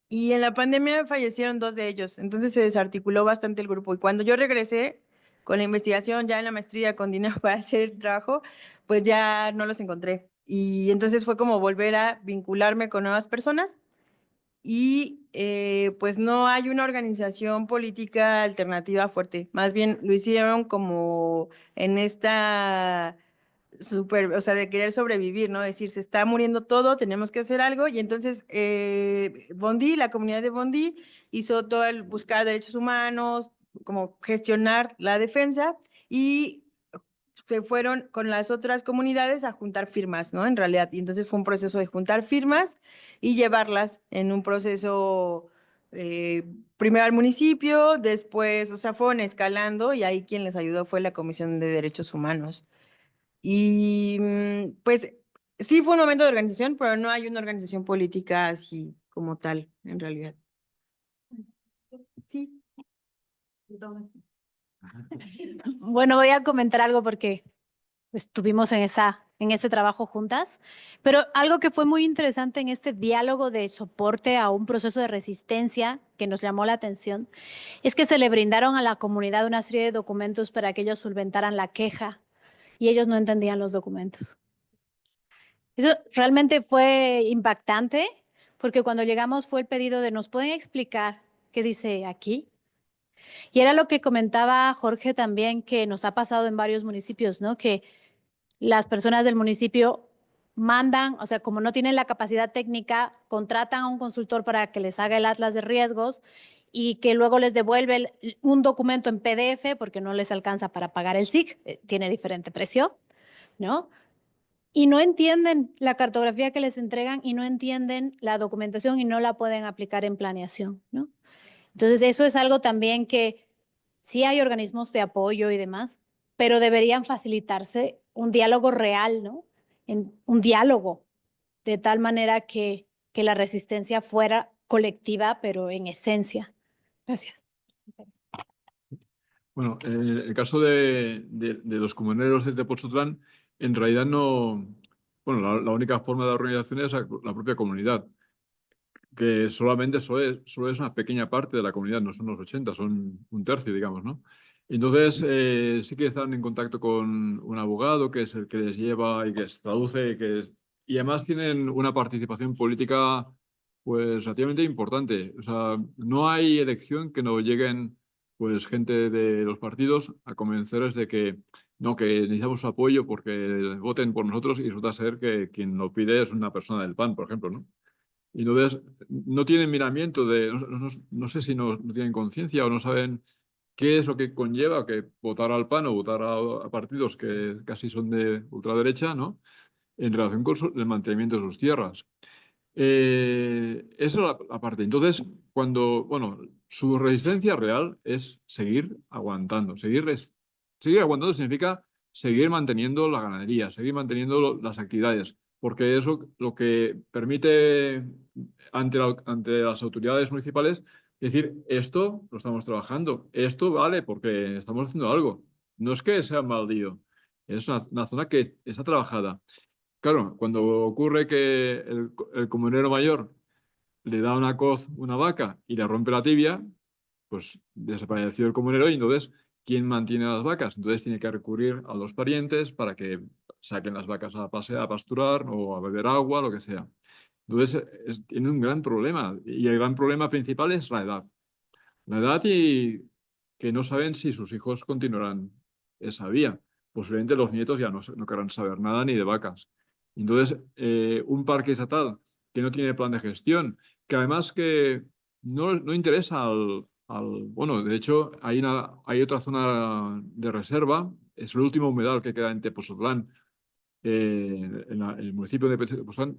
y en la pandemia fallecieron 2 de ellos, entonces se desarticuló bastante el grupo. Y cuando yo regresé con la investigación, ya en la maestría, con dinero para hacer el trabajo, pues ya no los encontré. Y entonces fue como volver a vincularme con nuevas personas. y pues no hay una organización política alternativa fuerte. Más bien lo hicieron como en esta o sea, de querer sobrevivir, ¿no? Decir, se está muriendo todo, tenemos que hacer algo. Y entonces Bondi, la comunidad de Bondi, hizo todo el buscar derechos humanos, como gestionar la defensa y se fueron con las otras comunidades a juntar firmas, ¿no? En realidad, y entonces fue un proceso de juntar firmas y llevarlas en un proceso primero al municipio, después, o sea, fueron escalando y ahí quien les ayudó fue la Comisión de Derechos Humanos. Y pues sí fue un momento de organización, pero no hay una organización política así como tal, en realidad. Sí. Bueno, voy a comentar algo porque estuvimos en ese trabajo juntas, pero algo que fue muy interesante en este diálogo de soporte a un proceso de resistencia que nos llamó la atención es que se le brindaron a la comunidad una serie de documentos para que ellos solventaran la queja y ellos no entendían los documentos. Eso realmente fue impactante porque cuando llegamos fue el pedido de ¿nos pueden explicar qué dice aquí? Y era lo que comentaba Jorge también, que nos ha pasado en varios municipios, ¿no? Que las personas del municipio mandan, o sea, como no tienen la capacidad técnica, contratan a un consultor para que les haga el atlas de riesgos y que luego les devuelve un documento en PDF porque no les alcanza para pagar el SIC, tiene diferente precio, ¿no? Y no entienden la cartografía que les entregan y no entienden la documentación y no la pueden aplicar en planeación, ¿no? Entonces, eso es algo también que sí hay organismos de apoyo y demás, pero deberían facilitarse un diálogo real, ¿no? Un diálogo, de tal manera que la resistencia fuera colectiva, pero en esencia. Gracias. Bueno, en el caso de los comuneros de Tepoztlán, en realidad no, bueno, la única forma de organización es la propia comunidad, que solamente solo es una pequeña parte de la comunidad, no son los 80, son un tercio, digamos, ¿no? Entonces, sí que están en contacto con un abogado que es el que les lleva y que les traduce, y además tienen una participación política pues relativamente importante. O sea, no hay elección que no lleguen pues gente de los partidos a convencerles de que no, que necesitamos su apoyo porque voten por nosotros y resulta ser que quien lo pide es una persona del PAN, por ejemplo, ¿no? Y entonces no tienen miramiento no sé si no tienen conciencia o no saben qué es lo que conlleva que votar al PAN o votar a partidos que casi son de ultraderecha, ¿no? En relación con el mantenimiento de sus tierras. Esa es la parte. Entonces, bueno, su resistencia real es seguir aguantando. Seguir aguantando significa seguir manteniendo la ganadería, seguir manteniendo las actividades, porque eso lo que permite ante las autoridades municipales decir, esto lo estamos trabajando, esto vale porque estamos haciendo algo. No es que sea un baldío, es una zona que está trabajada. Claro, cuando ocurre que el comunero mayor le da una coz, una vaca, y le rompe la tibia, pues desapareció el comunero y entonces, ¿quién mantiene las vacas? Entonces tiene que recurrir a los parientes para que saquen las vacas a pasear, a pasturar o a beber agua, lo que sea. Entonces, tiene un gran problema y el gran problema principal es la edad. La edad y que no saben si sus hijos continuarán esa vía. Posiblemente los nietos ya no querrán saber nada ni de vacas. Entonces, un parque estatal que no tiene plan de gestión, que además que no interesa bueno, de hecho, hay otra zona de reserva, es el último humedal que queda en Tepoztlán, en el municipio de Tepoztlán,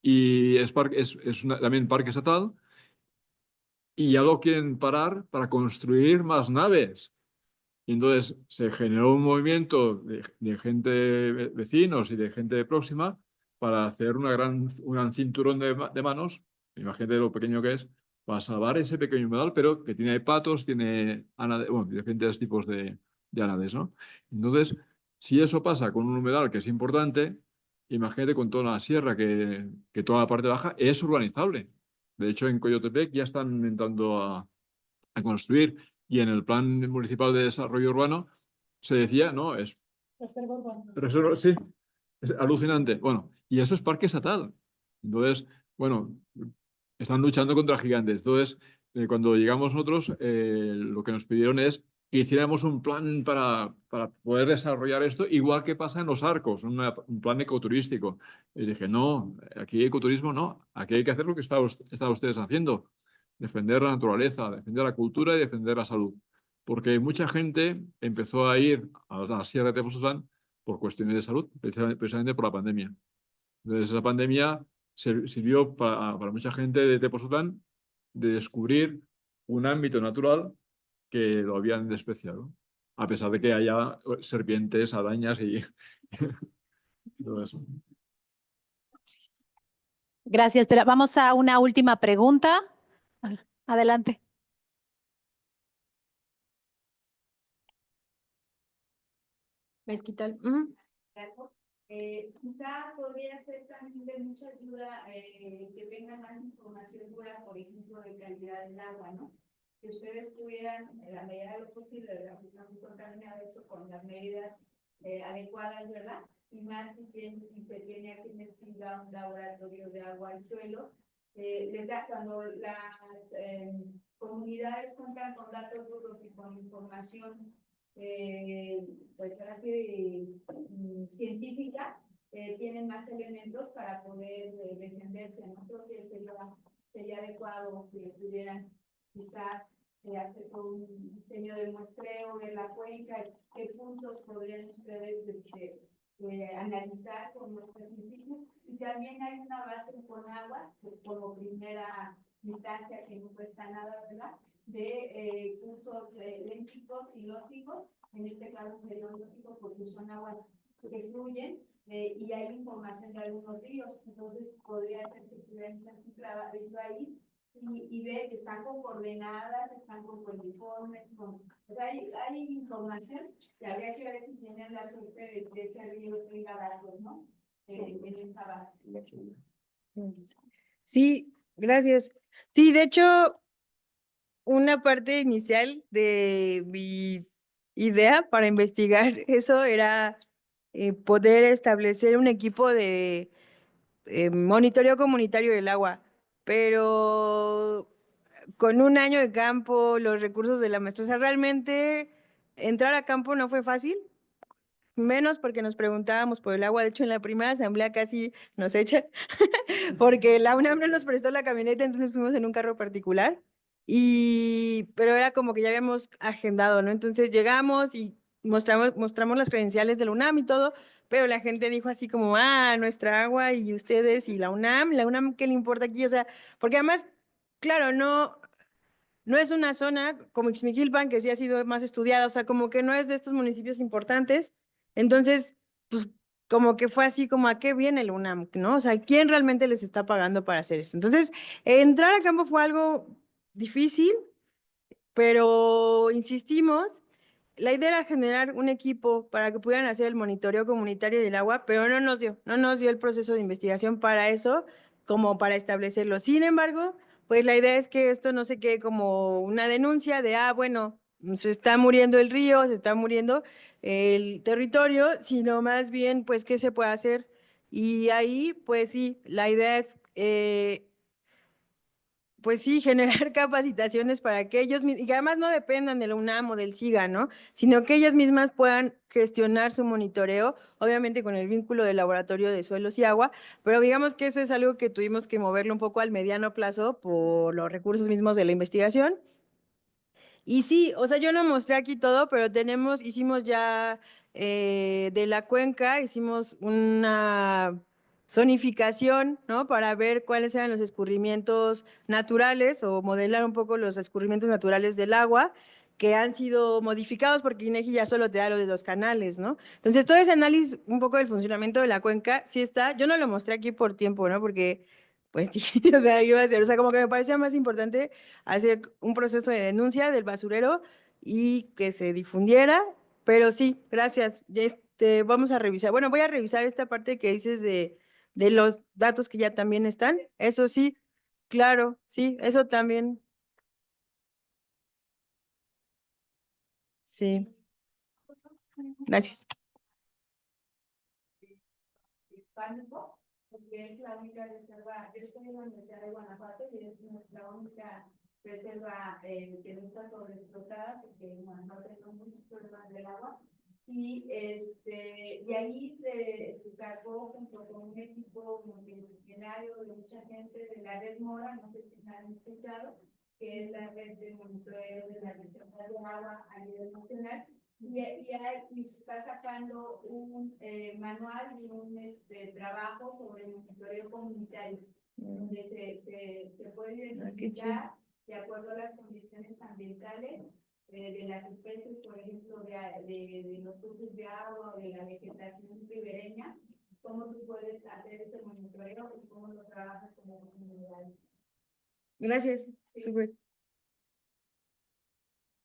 y es también parque estatal, y ya lo quieren parar para construir más naves. Y entonces se generó un movimiento de gente, vecinos y de gente próxima, para hacer un gran cinturón de manos, imagínate lo pequeño que es, para salvar ese pequeño humedal, pero que tiene patos, tiene bueno, diferentes tipos de ánades, ¿no? Entonces, si eso pasa con un humedal que es importante, imagínate con toda la sierra, que toda la parte baja es urbanizable. De hecho, en Coyotepec ya están entrando a construir, y en el Plan Municipal de Desarrollo Urbano se decía, no, es reserva, sí, es alucinante. Bueno, y eso es parque estatal. Entonces, bueno, están luchando contra gigantes. Entonces, cuando llegamos nosotros, lo que nos pidieron es que hiciéramos un plan para poder desarrollar esto, igual que pasa en los Arcos, un plan ecoturístico. Y dije, no, aquí ecoturismo no, aquí hay que hacer lo que están ustedes haciendo, defender la naturaleza, defender la cultura y defender la salud. Porque mucha gente empezó a ir a la Sierra de Tepoztlán por cuestiones de salud, precisamente por la pandemia. Entonces, esa pandemia sirvió para mucha gente de Tepoztlán de descubrir un ámbito natural que lo habían despreciado, a pesar de que haya serpientes, arañas y todo eso. Gracias, pero vamos a una última pregunta. Adelante. Mezquital. Quizá podría ser también de mucha ayuda que tenga más información dura, por ejemplo, de calidad del agua, ¿no? Que ustedes pudieran, en la medida de lo posible, no contaminar eso con las medidas adecuadas, ¿verdad? Y más si se tiene aquí investigado un laboratorio de agua y suelo, cuando las comunidades cuentan con datos duros y con información pues ahora sí, científica, tienen más elementos para poder defenderse. No creo que sería adecuado que pudieran quizás hacer un diseño de muestreo de la cuenca, qué puntos podrían ustedes analizar con nuestros científicos. Y también hay una base con agua, como primera instancia que no cuesta nada, ¿verdad? De cursos lénticos y lógicos, en este caso sería lógicos porque son aguas que fluyen y hay información de algunos ríos, entonces podría ser que estuvieran trabajando ahí y ver que están con coordenadas, están con coliformes, hay información que habría que ver si tienen la suerte de que ese río tenga datos, ¿no? En esa base. Sí, gracias. Sí, de hecho, una parte inicial de mi idea para investigar eso era poder establecer un equipo de monitoreo comunitario del agua, pero con un año de campo, los recursos de la maestra, o sea, realmente entrar a campo no fue fácil, menos porque nos preguntábamos por el agua. De hecho, en la primera asamblea casi nos echan, porque la UNAM no nos prestó la camioneta, entonces fuimos en un carro particular. Pero era como que ya habíamos agendado, ¿no? Entonces llegamos y mostramos las credenciales de la UNAM y todo, pero la gente dijo así como, nuestra agua y ustedes y la UNAM, ¿qué le importa aquí? O sea, porque además, claro, no es una zona como Ixmiquilpan, que sí ha sido más estudiada, o sea, como que no es de estos municipios importantes. Entonces, pues como que fue así como a qué viene el UNAM, ¿no? O sea, ¿quién realmente les está pagando para hacer esto? Entonces, entrar a campo fue algo difícil, pero insistimos. La idea era generar un equipo para que pudieran hacer el monitoreo comunitario del agua, pero no nos dio el proceso de investigación para eso, como para establecerlo. Sin embargo, pues la idea es que esto no se quede como una denuncia de, bueno, se está muriendo el río, se está muriendo el territorio, sino más bien, pues, ¿qué se puede hacer? Y ahí, pues sí, la idea es pues sí, generar capacitaciones para que ellos, y que además no dependan de la UNAM o del SIGA, ¿no? Sino que ellas mismas puedan gestionar su monitoreo, obviamente con el vínculo del laboratorio de suelos y agua, pero digamos que eso es algo que tuvimos que moverlo un poco al mediano plazo por los recursos mismos de la investigación. Y sí, o sea, yo no mostré aquí todo, pero hicimos ya de la cuenca, hicimos una zonificación, ¿no? Para ver cuáles eran los escurrimientos naturales o modelar un poco los escurrimientos naturales del agua que han sido modificados porque INEGI ya solo te da lo de los canales, ¿no? Entonces, todo ese análisis un poco del funcionamiento de la cuenca sí está. Yo no lo mostré aquí por tiempo, ¿no? Porque, pues sí, o sea, iba a ser, o sea, como que me parecía más importante hacer un proceso de denuncia del basurero y que se difundiera, pero sí, gracias. Vamos a revisar. Bueno, voy a revisar esta parte que dices de los datos que ya también están. Eso sí, claro, sí, eso también. Sí, gracias. que es la única reserva, yo estoy en la Universidad de Guanajuato y es nuestra única reserva que no está sobreexplotada porque en Guanajuato tenemos muchos problemas del agua. Y ahí se sacó junto con un equipo multidisciplinario de mucha gente de la red Mora, no sé si me han escuchado, que es la red de monitoreo de las reservas de agua a nivel nacional. Y se está sacando un manual y un trabajo sobre el monitoreo comunitario, donde se puede identificar de acuerdo a las condiciones ambientales de las especies, por ejemplo, de los cursos de agua o de la vegetación ribereña, cómo tú puedes hacer ese monitoreo y cómo lo trabajas como comunidad. Gracias. Súper.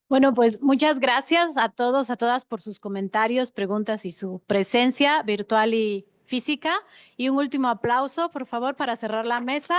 Bueno, pues muchas gracias a todos, a todas por sus comentarios, preguntas y su presencia virtual y física. Y un último aplauso, por favor, para cerrar la mesa.